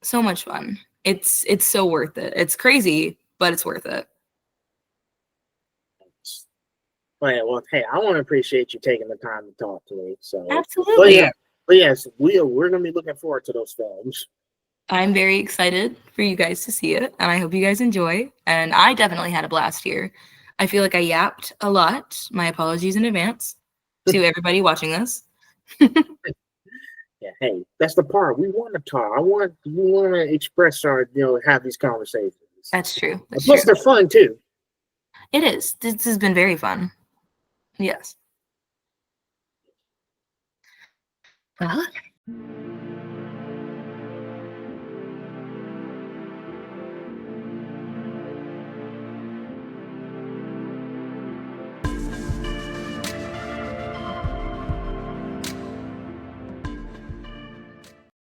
so much fun. It's so worth it. It's crazy, but it's worth it. Well, hey, I want to appreciate you taking the time to talk to me. So absolutely. But yes, we're gonna be looking forward to those films. I'm very excited for you guys to see it, and I hope you guys enjoy. And I definitely had a blast here. I feel like I yapped a lot. My apologies in advance to everybody watching this. Yeah, hey, that's the part we want to talk. We want to express our, have these conversations. That's true. Plus, they're fun too. It is. This has been very fun. Yes. Well.